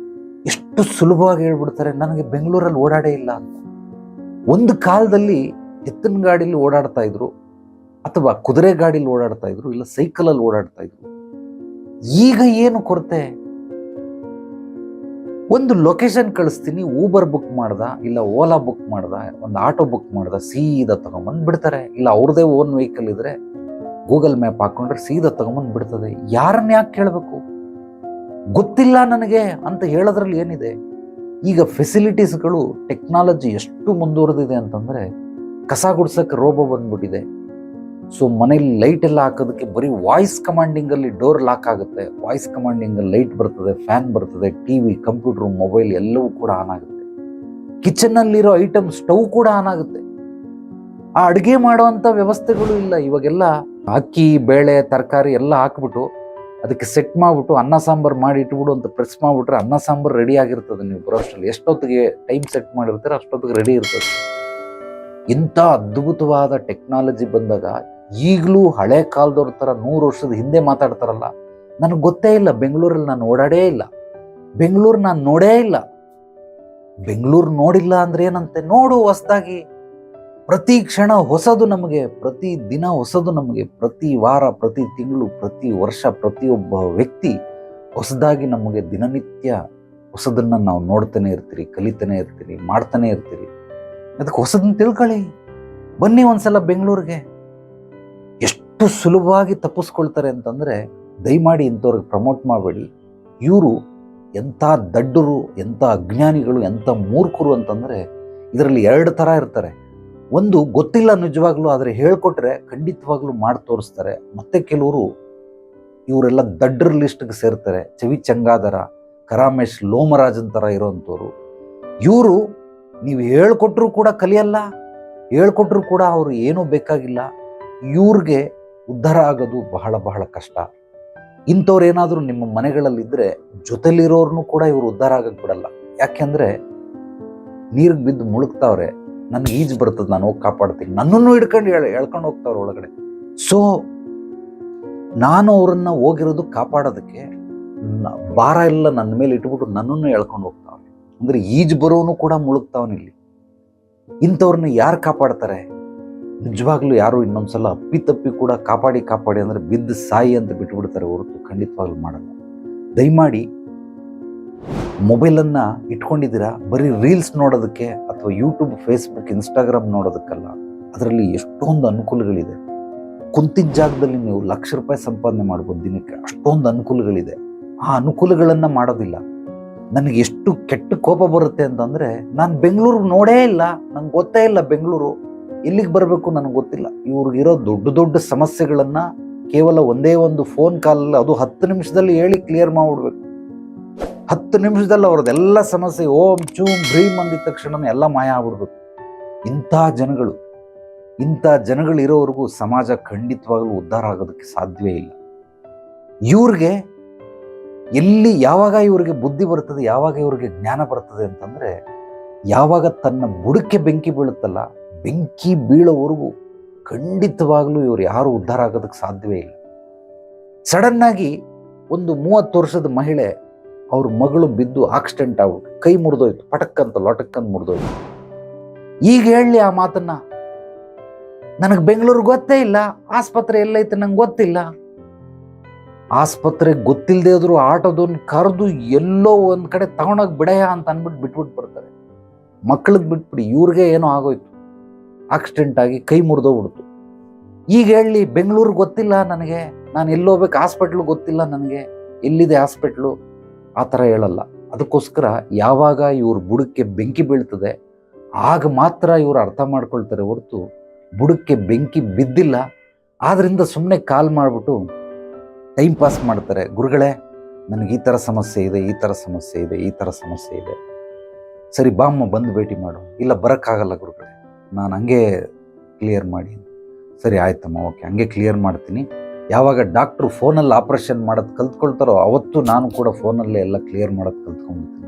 ಎಷ್ಟು ಸುಲಭವಾಗಿ ಹೇಳ್ಬಿಡ್ತಾರೆ, ನನಗೆ ಬೆಂಗಳೂರಲ್ಲಿ ಓಡಾಡೇ ಇಲ್ಲ ಅಂತ. ಒಂದು ಕಾಲದಲ್ಲಿ ಎತ್ತಿನ ಗಾಡೀಲಿ ಓಡಾಡ್ತಾ ಇದ್ರು, ಅಥವಾ ಕುದುರೆ ಗಾಡೀಲಿ ಓಡಾಡ್ತಾ ಇದ್ರು, ಇಲ್ಲ ಸೈಕಲಲ್ಲಿ ಓಡಾಡ್ತಾ ಇದ್ರು. ಈಗ ಏನು ಕೊರತೆ? ಒಂದು ಲೊಕೇಶನ್ ಕಳಿಸ್ತೀನಿ, ಊಬರ್ ಬುಕ್ ಮಾಡ್ದ, ಇಲ್ಲ ಓಲಾ ಬುಕ್ ಮಾಡ್ದ, ಒಂದು ಆಟೋ ಬುಕ್ ಮಾಡ್ದ, ಸೀದಾ ತಗೊಂಬಂದು ಬಿಡ್ತಾರೆ. ಇಲ್ಲ ಅವ್ರದೇ ಓನ್ ವೆಹಿಕಲ್ ಇದ್ರೆ ಗೂಗಲ್ ಮ್ಯಾಪ್ ಹಾಕೊಂಡ್ರೆ ಸೀದಾ ತಗೊಂಬಂದು ಬಿಡ್ತದೆ. ಯಾರನ್ನ ಯಾಕೆ ಕೇಳಬೇಕು? ಗೊತ್ತಿಲ್ಲ ನನಗೆ ಅಂತ ಹೇಳೋದ್ರಲ್ಲಿ ಏನಿದೆ? ಈಗ ಫೆಸಿಲಿಟೀಸ್ಗಳು, ಟೆಕ್ನಾಲಜಿ ಎಷ್ಟು ಮುಂದುವರೆದಿದೆ ಅಂತಂದರೆ, ಕಸ ಗುಡ್ಸಕ್ಕೆ ರೋಬೋ ಬಂದ್ಬಿಟ್ಟಿದೆ. ಸೊ ಮನೇಲಿ ಲೈಟ್ ಎಲ್ಲ ಹಾಕೋದಕ್ಕೆ ಬರೀ ವಾಯ್ಸ್ ಕಮಾಂಡಿಂಗಲ್ಲಿ ಡೋರ್ ಲಾಕ್ ಆಗುತ್ತೆ, ವಾಯ್ಸ್ ಕಮಾಂಡಿಂಗಲ್ಲಿ ಲೈಟ್ ಬರ್ತದೆ, ಫ್ಯಾನ್ ಬರ್ತದೆ, ಟಿವಿ, ಕಂಪ್ಯೂಟರ್, ಮೊಬೈಲ್ ಎಲ್ಲವೂ ಕೂಡ ಆನ್ ಆಗುತ್ತೆ. ಕಿಚನ್ನಲ್ಲಿರೋ ಐಟಮ್, ಸ್ಟವ್ ಕೂಡ ಆನ್ ಆಗುತ್ತೆ. ಆ ಅಡುಗೆ ಮಾಡೋವಂಥ ವ್ಯವಸ್ಥೆಗಳು ಇಲ್ಲ. ಇವಾಗೆಲ್ಲ ಅಕ್ಕಿ, ಬೇಳೆ, ತರಕಾರಿ ಎಲ್ಲ ಹಾಕ್ಬಿಟ್ಟು ಅದಕ್ಕೆ ಸೆಟ್ ಮಾಡಿಬಿಟ್ಟು ಅನ್ನ ಸಾಂಬಾರು ಮಾಡಿ ಇಟ್ಬಿಡು ಅಂತ ಪ್ರೆಸ್ ಮಾಡಿಬಿಟ್ರೆ ಅನ್ನ ಸಾಂಬಾರು ರೆಡಿ ಆಗಿರ್ತದೆ. ನೀವು ಬರೋಷ್ಟರಲ್ಲಿ ಎಷ್ಟೊತ್ತಿಗೆ ಟೈಮ್ ಸೆಟ್ ಮಾಡಿರ್ತಾರೆ ಅಷ್ಟೊತ್ತಿಗೆ ರೆಡಿ ಇರ್ತದೆ. ಇಂಥ ಅದ್ಭುತವಾದ ಟೆಕ್ನಾಲಜಿ ಬಂದಾಗ ಈಗಲೂ ಹಳೆ ಕಾಲದವ್ರ ಥರ 100 ವರ್ಷದ ಹಿಂದೆ ಮಾತಾಡ್ತಾರಲ್ಲ, ನನಗೆ ಗೊತ್ತೇ ಇಲ್ಲ. ಬೆಂಗಳೂರಲ್ಲಿ ನಾನು ಓಡಾಡೇ ಇಲ್ಲ, ಬೆಂಗಳೂರು ನಾನು ನೋಡೇ ಇಲ್ಲ. ಬೆಂಗಳೂರು ನೋಡಿಲ್ಲ ಅಂದ್ರೆ ಏನಂತೆ? ನೋಡು ಹೊಸದಾಗಿ. ಪ್ರತಿ ಕ್ಷಣ ಹೊಸದು ನಮಗೆ, ಪ್ರತಿ ದಿನ ಹೊಸದು ನಮಗೆ, ಪ್ರತಿ ವಾರ, ಪ್ರತಿ ತಿಂಗಳು, ಪ್ರತಿ ವರ್ಷ, ಪ್ರತಿಯೊಬ್ಬ ವ್ಯಕ್ತಿ ಹೊಸದಾಗಿ ನಮಗೆ ದಿನನಿತ್ಯ ಹೊಸದನ್ನು ನಾವು ನೋಡ್ತಾನೆ ಇರ್ತೀರಿ, ಕಲಿತಾನೆ ಇರ್ತೀರಿ, ಮಾಡ್ತಾನೆ ಇರ್ತೀರಿ. ಅದಕ್ಕೆ ಹೊಸದನ್ನು ತಿಳ್ಕೊಳ್ಳಿ. ಬನ್ನಿ ಒಂದ್ಸಲ ಬೆಂಗಳೂರಿಗೆ. ಎಷ್ಟು ಸುಲಭವಾಗಿ ತಪ್ಪಿಸ್ಕೊಳ್ತಾರೆ ಅಂತಂದರೆ, ದಯಮಾಡಿ ಇಂಥವ್ರಿಗೆ ಪ್ರಮೋಟ್ ಮಾಡಬೇಡಿ. ಇವರು ಎಂಥ ದಡ್ಡರು, ಎಂಥ ಅಜ್ಞಾನಿಗಳು, ಎಂಥ ಮೂರ್ಖರು ಅಂತಂದರೆ ಇದರಲ್ಲಿ 2 ಥರ ಇರ್ತಾರೆ. ಒಂದು ಗೊತ್ತಿಲ್ಲ ನಿಜವಾಗ್ಲೂ, ಆದರೆ ಹೇಳ್ಕೊಟ್ರೆ ಖಂಡಿತವಾಗ್ಲೂ ಮಾಡಿ ತೋರಿಸ್ತಾರೆ. ಮತ್ತೆ ಕೆಲವರು ಇವರೆಲ್ಲ ದಡ್ಡರ ಲಿಸ್ಟ್ಗೆ ಸೇರ್ತಾರೆ. ಚವಿ ಚಂಗಾದರ, ಕರಾಮೇಶ್, ಲೋಮರಾಜನ್ ಥರ ಇರೋವಂಥವ್ರು. ಇವರು ನೀವು ಹೇಳ್ಕೊಟ್ರು ಕೂಡ ಕಲಿಯಲ್ಲ, ಹೇಳ್ಕೊಟ್ರು ಕೂಡ ಅವರು ಏನೂ ಬೇಕಾಗಿಲ್ಲ. ಇವ್ರಿಗೆ ಉದ್ಧಾರ ಆಗೋದು ಬಹಳ ಬಹಳ ಕಷ್ಟ. ಇಂಥವ್ರು ಏನಾದರೂ ನಿಮ್ಮ ಮನೆಗಳಲ್ಲಿದ್ದರೆ ಜೊತೆಲಿರೋರ್ನು ಕೂಡ ಇವರು ಉದ್ಧಾರ ಆಗಕ್ಕೆ ಬಿಡಲ್ಲ. ಯಾಕೆಂದರೆ ನೀರಿಗೆ ಬಿದ್ದು ಮುಳುಗ್ತಾವ್ರೆ, ನನಗೆ ಈಜು ಬರ್ತದೆ, ನಾನು ಹೋಗಿ ಕಾಪಾಡ್ತೀನಿ, ನನ್ನನ್ನು ಹಿಡ್ಕೊಂಡು ಎಳ್ಕೊಂಡು ಹೋಗ್ತಾವ್ರೆ ಒಳಗಡೆ. ಸೊ ನಾನು ಅವರನ್ನು ಹೋಗಿರೋದು ಕಾಪಾಡೋದಕ್ಕೆ, ಭಾರ ಎಲ್ಲ ನನ್ನ ಮೇಲೆ ಇಟ್ಬಿಟ್ಟು ನನ್ನನ್ನು ಎಳ್ಕೊಂಡು ಹೋಗ್ತಾವ್ರೆ. ಅಂದರೆ ಈಜು ಬರೋನು ಕೂಡ ಮುಳುಗ್ತಾವನಿಲ್ಲಿ. ಇಂಥವ್ರನ್ನ ಯಾರು ಕಾಪಾಡ್ತಾರೆ? ನಿಜವಾಗ್ಲೂ ಯಾರು ಇನ್ನೊಂದ್ಸಲ ಅಪ್ಪಿತಪ್ಪಿ ಕೂಡ ಕಾಪಾಡಿ ಅಂದರೆ ಬಿದ್ದು ಸಾಯಿ ಅಂತ ಬಿಟ್ಬಿಡ್ತಾರೆ ಹೊರತು ಖಂಡಿತವಾಗ್ಲೂ ಮಾಡಲ್ಲ. ದಯಮಾಡಿ ಮೊಬೈಲನ್ನು ಇಟ್ಕೊಂಡಿದ್ದೀರಾ ಬರೀ ರೀಲ್ಸ್ ನೋಡೋದಕ್ಕೆ ಅಥವಾ ಯೂಟ್ಯೂಬ್, ಫೇಸ್ಬುಕ್, ಇನ್ಸ್ಟಾಗ್ರಾಮ್ ನೋಡೋದಕ್ಕಲ್ಲ. ಅದರಲ್ಲಿ ಎಷ್ಟೊಂದು ಅನುಕೂಲಗಳಿದೆ. ಕುಂತಿದ್ದ ಜಾಗದಲ್ಲಿ ನೀವು ಲಕ್ಷ ರೂಪಾಯಿ ಸಂಪಾದನೆ ಮಾಡ್ಬೋದು ದಿನಕ್ಕೆ. ಅಷ್ಟೊಂದು ಅನುಕೂಲಗಳಿದೆ. ಆ ಅನುಕೂಲಗಳನ್ನು ಮಾಡೋದಿಲ್ಲ. ನನಗೆ ಎಷ್ಟು ಕೆಟ್ಟ ಕೋಪ ಬರುತ್ತೆ ಅಂತಂದರೆ, ನಾನು ಬೆಂಗಳೂರು ನೋಡೇ ಇಲ್ಲ, ನಂಗೆ ಗೊತ್ತೇ ಇಲ್ಲ ಬೆಂಗಳೂರು ಎಲ್ಲಿಗೆ ಬರಬೇಕು ನನಗೆ ಗೊತ್ತಿಲ್ಲ. ಇವ್ರಿಗಿರೋ ದೊಡ್ಡ ದೊಡ್ಡ ಸಮಸ್ಯೆಗಳನ್ನು ಕೇವಲ ಒಂದೇ ಒಂದು ಫೋನ್ ಕಾಲಲ್ಲಿ, ಅದು 10 ನಿಮಿಷದಲ್ಲಿ ಹೇಳಿ ಕ್ಲಿಯರ್ ಮಾಡಿಬಿಡ್ಬೇಕು. 10 ನಿಮಿಷದಲ್ಲಿ ಅವ್ರದ್ದೆಲ್ಲ ಸಮಸ್ಯೆ ಓಂ ಚೂಮ್ ಭ್ರೀಮ್ ಅಂದಿದ ತಕ್ಷಣ ಎಲ್ಲ ಮಾಯ ಆಗ್ಬಿಡ್ಬೇಕು. ಇಂಥ ಜನಗಳು ಇರೋವರೆಗೂ ಸಮಾಜ ಖಂಡಿತವಾಗಲೂ ಉದ್ಧಾರ ಆಗೋದಕ್ಕೆ ಸಾಧ್ಯವೇ ಇಲ್ಲ. ಇವ್ರಿಗೆ ಯಾವಾಗ ಇವ್ರಿಗೆ ಬುದ್ಧಿ ಬರ್ತದೆ, ಯಾವಾಗ ಇವ್ರಿಗೆ ಜ್ಞಾನ ಬರ್ತದೆ ಅಂತಂದರೆ, ಯಾವಾಗ ತನ್ನ ಬುಡಕ್ಕೆ ಬೆಂಕಿ ಬೀಳುತ್ತಲ್ಲ, ಬೆಂಕಿ ಬೀಳೋವರೆಗೂ ಖಂಡಿತವಾಗ್ಲೂ ಇವ್ರು ಯಾರು ಉದ್ಧಾರ ಆಗೋದಕ್ಕೆ ಸಾಧ್ಯವೇ ಇಲ್ಲ. ಸಡನ್ನಾಗಿ ಒಂದು 30 ವರ್ಷದ ಮಹಿಳೆ, ಅವ್ರ ಮಗಳು ಬಿದ್ದು ಆಕ್ಸಿಡೆಂಟ್ ಆಗ್ಬಿಟ್ಟು ಕೈ ಮುರಿದೋಯ್ತು, ಪಟಕ್ಕಂತ ಲೊಟಕ್ಕಂತ ಮುರಿದೋಯ್ತು. ಈಗ ಹೇಳಲಿ ಆ ಮಾತನ್ನ, ನನಗೆ ಬೆಂಗಳೂರು ಗೊತ್ತೇ ಇಲ್ಲ, ಆಸ್ಪತ್ರೆ ಎಲ್ಲೈತೆ ನಂಗೆ ಗೊತ್ತಿಲ್ಲ. ಆಸ್ಪತ್ರೆ ಗೊತ್ತಿಲ್ಲದೆ ಹೋದ್ರು ಆಟೋದನ್ನು ಕರೆದು ಎಲ್ಲೋ ಒಂದು ಕಡೆ ತಗೊಂಡೋಗಿ ಬಿಡಯ ಅಂತ ಅಂದ್ಬಿಟ್ಟು ಬಿಟ್ಬಿಟ್ಟು ಬರ್ತಾರೆ. ಮಕ್ಕಳಿಗೆ ಬಿಟ್ಬಿಡಿ, ಇವ್ರಿಗೆ ಏನೋ ಆಗೋಯ್ತು, ಆಕ್ಸಿಡೆಂಟ್ ಆಗಿ ಕೈ ಮುರಿದೋಗ್ಬಿಡ್ತು. ಈಗ ಹೇಳಲಿ ಬೆಂಗಳೂರು ಗೊತ್ತಿಲ್ಲ ನನಗೆ, ನಾನು ಎಲ್ಲೋಗ್ಬೇಕು, ಹಾಸ್ಪಿಟ್ಲು ಗೊತ್ತಿಲ್ಲ ನನಗೆ, ಎಲ್ಲಿದೆ ಹಾಸ್ಪಿಟ್ಲು, ಆ ಥರ ಹೇಳಲ್ಲ. ಅದಕ್ಕೋಸ್ಕರ ಯಾವಾಗ ಇವ್ರ ಬುಡಕ್ಕೆ ಬೆಂಕಿ ಬೀಳ್ತದೆ ಆಗ ಮಾತ್ರ ಇವರು ಅರ್ಥ ಮಾಡ್ಕೊಳ್ತಾರೆ ಹೊರತು, ಬುಡಕ್ಕೆ ಬೆಂಕಿ ಬಿದ್ದಿಲ್ಲ ಆದ್ರಿಂದ ಸುಮ್ಮನೆ ಕಾಲ್ ಮಾಡಿಬಿಟ್ಟು ಟೈಮ್ ಪಾಸ್ ಮಾಡ್ತಾರೆ. ಗುರುಗಳೇ, ನನಗೆ ಈ ಥರ ಸಮಸ್ಯೆ ಇದೆ, ಈ ಥರ ಸಮಸ್ಯೆ ಇದೆ, ಈ ಥರ ಸಮಸ್ಯೆ ಇದೆ, ಸರಿ ಬಾಮ್ಮ ಬಂದು ಭೇಟಿ ಮಾಡು. ಇಲ್ಲ ಬರೋಕ್ಕಾಗಲ್ಲ ಗುರುಗಳೇ, ನಾನು ಹಂಗೆ ಕ್ಲಿಯರ್ ಮಾಡಿ. ಸರಿ ಆಯ್ತಮ್ಮ, ಓಕೆ, ಹಂಗೆ ಕ್ಲಿಯರ್ ಮಾಡ್ತೀನಿ. ಯಾವಾಗ ಡಾಕ್ಟ್ರು ಫೋನಲ್ಲಿ ಆಪ್ರೇಷನ್ ಮಾಡೋದು ಕಲ್ತ್ಕೊಳ್ತಾರೋ ಅವತ್ತು ನಾನು ಕೂಡ ಫೋನಲ್ಲೇ ಎಲ್ಲ ಕ್ಲಿಯರ್ ಮಾಡೋದು ಕಲ್ತ್ಕೊಂಡ್ಬಿಡ್ತೀನಿ.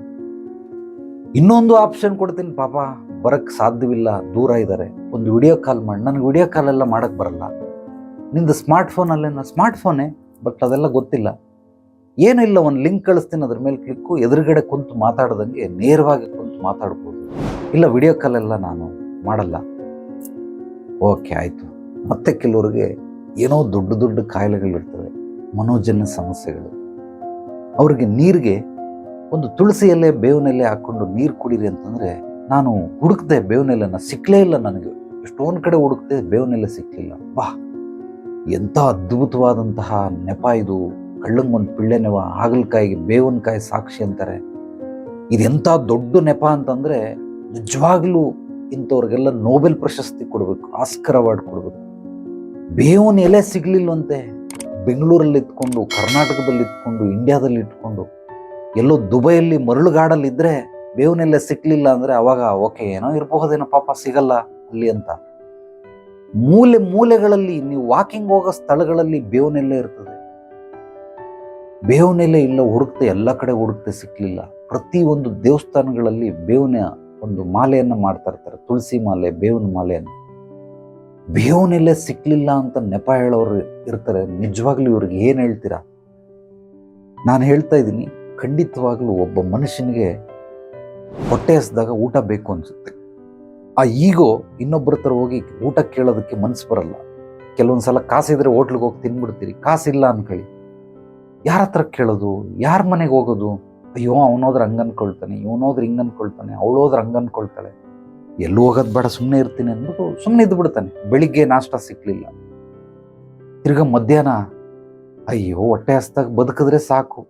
ಇನ್ನೊಂದು ಆಪ್ಷನ್ ಕೊಡ್ತೀನಿ, ಪಾಪ ಬರೋಕ್ಕೆ ಸಾಧ್ಯವಿಲ್ಲ, ದೂರ ಇದ್ದಾರೆ, ಒಂದು ವಿಡಿಯೋ ಕಾಲ್ ಮಾಡಿ. ನನಗೆ ವಿಡಿಯೋ ಕಾಲೆಲ್ಲ ಮಾಡೋಕ್ಕೆ ಬರಲ್ಲ, ನಿಂದು ಸ್ಮಾರ್ಟ್ ಫೋನೇ, ಬಟ್ ಅದೆಲ್ಲ ಗೊತ್ತಿಲ್ಲ, ಏನೂ ಇಲ್ಲ, ಒಂದು ಲಿಂಕ್ ಕಳಿಸ್ತೀನಿ, ಅದ್ರ ಮೇಲೆ ಕ್ಲಿಕ್ಕು, ಎದುರುಗಡೆ ಕುಂತು ಮಾತಾಡ್ದಂಗೆ ನೇರವಾಗಿ ಕುಂತು ಮಾತಾಡ್ಬೋದು. ಇಲ್ಲ ವಿಡಿಯೋ ಕಾಲೆಲ್ಲ ನಾನು ಮಾಡಲ್ಲ. ಓಕೆ ಆಯಿತು. ಮತ್ತೆ ಕೆಲವ್ರಿಗೆ ಏನೋ ದೊಡ್ಡ ದೊಡ್ಡ ಕಾಯಿಲೆಗಳಿರ್ತವೆ, ಮನೋಜನ್ಯ ಸಮಸ್ಯೆಗಳು. ಅವ್ರಿಗೆ ನೀರಿಗೆ ಒಂದು ತುಳಸಿ ಎಲೆ, ಬೇವಿನ ಎಲೆ ಹಾಕ್ಕೊಂಡು ನೀರು ಕುಡೀರಿ ಅಂತಂದರೆ, ನಾನು ಹುಡುಕ್ದೆ ಬೇವಿನ ಎಲೆನ, ಸಿಕ್ಕಲೇ ಇಲ್ಲ ನನಗೆ. ಎಷ್ಟೊಂದು ಕಡೆ ಹುಡುಕ್ತೆ, ಬೇವಿನ ಎಲೆ ಸಿಕ್ಕಲಿಲ್ಲ. ಬಾ, ಎಂಥ ಅದ್ಭುತವಾದಂತಹ ನೆಪ ಇದು. ಕಳ್ಳಂಗೊಂದು ಪಿಳ್ಳೆ ನೆವ, ಹಾಗಲಕಾಯಿಗೆ ಬೇವಿನಕಾಯಿ ಸಾಕ್ಷಿ ಅಂತಾರೆ. ಇದೆಂಥ ದೊಡ್ಡ ನೆಪ ಅಂತಂದರೆ, ನಿಜವಾಗ್ಲೂ ಇಂಥವ್ರಿಗೆಲ್ಲ ನೋಬೆಲ್ ಪ್ರಶಸ್ತಿ ಕೊಡಬೇಕು, ಆಸ್ಕರ್ ಅವಾರ್ಡ್ ಕೊಡಬೇಕು. ಬೇವಿನ ಎಲೆ ಸಿಗಲಿಲ್ಲವಂತೆ, ಬೆಂಗಳೂರಲ್ಲಿ ಇಟ್ಕೊಂಡು, ಕರ್ನಾಟಕದಲ್ಲಿ ಇಟ್ಕೊಂಡು, ಇಂಡಿಯಾದಲ್ಲಿ ಇಟ್ಕೊಂಡು, ಎಲ್ಲೋ ದುಬೈಯಲ್ಲಿ ಮರಳುಗಾಡಲ್ಲಿದ್ದರೆ ಬೇವಿನ ಎಲೆ ಸಿಕ್ಕಲಿಲ್ಲ ಅಂದರೆ ಅವಾಗ ಓಕೆ, ಏನೋ ಇರಬಹುದೇನೋ ಪಾಪ ಸಿಗಲ್ಲ ಅಲ್ಲಿ ಅಂತ. ಮೂಲೆಗಳಲ್ಲಿ ನೀವು ವಾಕಿಂಗ್ ಹೋಗೋ ಸ್ಥಳಗಳಲ್ಲಿ ಬೇವಿನ ಎಲೆ ಇರ್ತದೆ. ಬೇವಿನ ಎಲೆ ಇಲ್ಲ, ಹುಡುಕ್ತೆ, ಎಲ್ಲ ಕಡೆ ಹುಡುಕ್ತೆ, ಸಿಕ್ಕಲಿಲ್ಲ. ಪ್ರತಿಯೊಂದು ದೇವಸ್ಥಾನಗಳಲ್ಲಿ ಬೇವಿನ ಒಂದು ಮಾಲೆಯನ್ನು ಮಾಡ್ತಾ ಇರ್ತಾರೆ, ತುಳಸಿ ಮಾಲೆ, ಬೇವಿನ ಮಾಲೆಯನ್ನು. ಬೇವಿನ ಎಲೆ ಸಿಕ್ಕಲಿಲ್ಲ ಅಂತ ನೆಪ ಹೇಳೋರು ಇರ್ತಾರೆ. ನಿಜವಾಗ್ಲೂ ಇವ್ರಿಗೆ ಏನು ಹೇಳ್ತೀರಾ? ನಾನು ಹೇಳ್ತಾ ಇದ್ದೀನಿ, ಖಂಡಿತವಾಗ್ಲೂ ಒಬ್ಬ ಮನುಷ್ಯನಿಗೆ ಹೊಟ್ಟೆ ಹಸಿದಾಗ ಊಟ ಬೇಕು ಅನಿಸುತ್ತೆ. ಆ ಈಗೋ ಇನ್ನೊಬ್ಬರ ಹತ್ರ ಹೋಗಿ ಊಟ ಕೇಳೋದಕ್ಕೆ ಮನಸ್ಸು ಬರಲ್ಲ. ಕೆಲವೊಂದು ಸಲ ಕಾಸಿದ್ರೆ ಹೋಟ್ಲಿಗೆ ಹೋಗಿ ತಿನ್ಬಿಡ್ತೀರಿ, ಕಾಸಿಲ್ಲ ಅನ್ಕೊಳ್ಳಿ, ಯಾರ ಹತ್ರ ಕೇಳೋದು, ಯಾರ ಮನೆಗೆ ಹೋಗೋದು? ಅಯ್ಯೋ, ಅವನೋದ್ರೆ ಹಂಗೆ ಅನ್ಕೊಳ್ತಾನೆ, ಇವನೋದ್ರೆ ಹಿಂಗೆ ಅನ್ಕೊಳ್ತಾನೆ, ಅವಳೋದ್ರೆ ಹಂಗೆ ಅನ್ಕೊಳ್ತಾಳೆ, ಎಲ್ಲೂ ಹೋಗೋದು ಬೇಡ, ಸುಮ್ಮನೆ ಇರ್ತೀನಿ ಅಂದ್ಬಿಟ್ಟು ಸುಮ್ಮನೆ ಇದ್ದು ಬಿಡ್ತಾನೆ. ಬೆಳಿಗ್ಗೆ ನಾಷ್ಟ ಸಿಕ್ಕಲಿಲ್ಲ, ತಿರ್ಗಾ ಮಧ್ಯಾಹ್ನ ಅಯ್ಯೋ ಹೊಟ್ಟೆ ಹಸ್ದಾಗ ಬದುಕಿದ್ರೆ ಸಾಕು,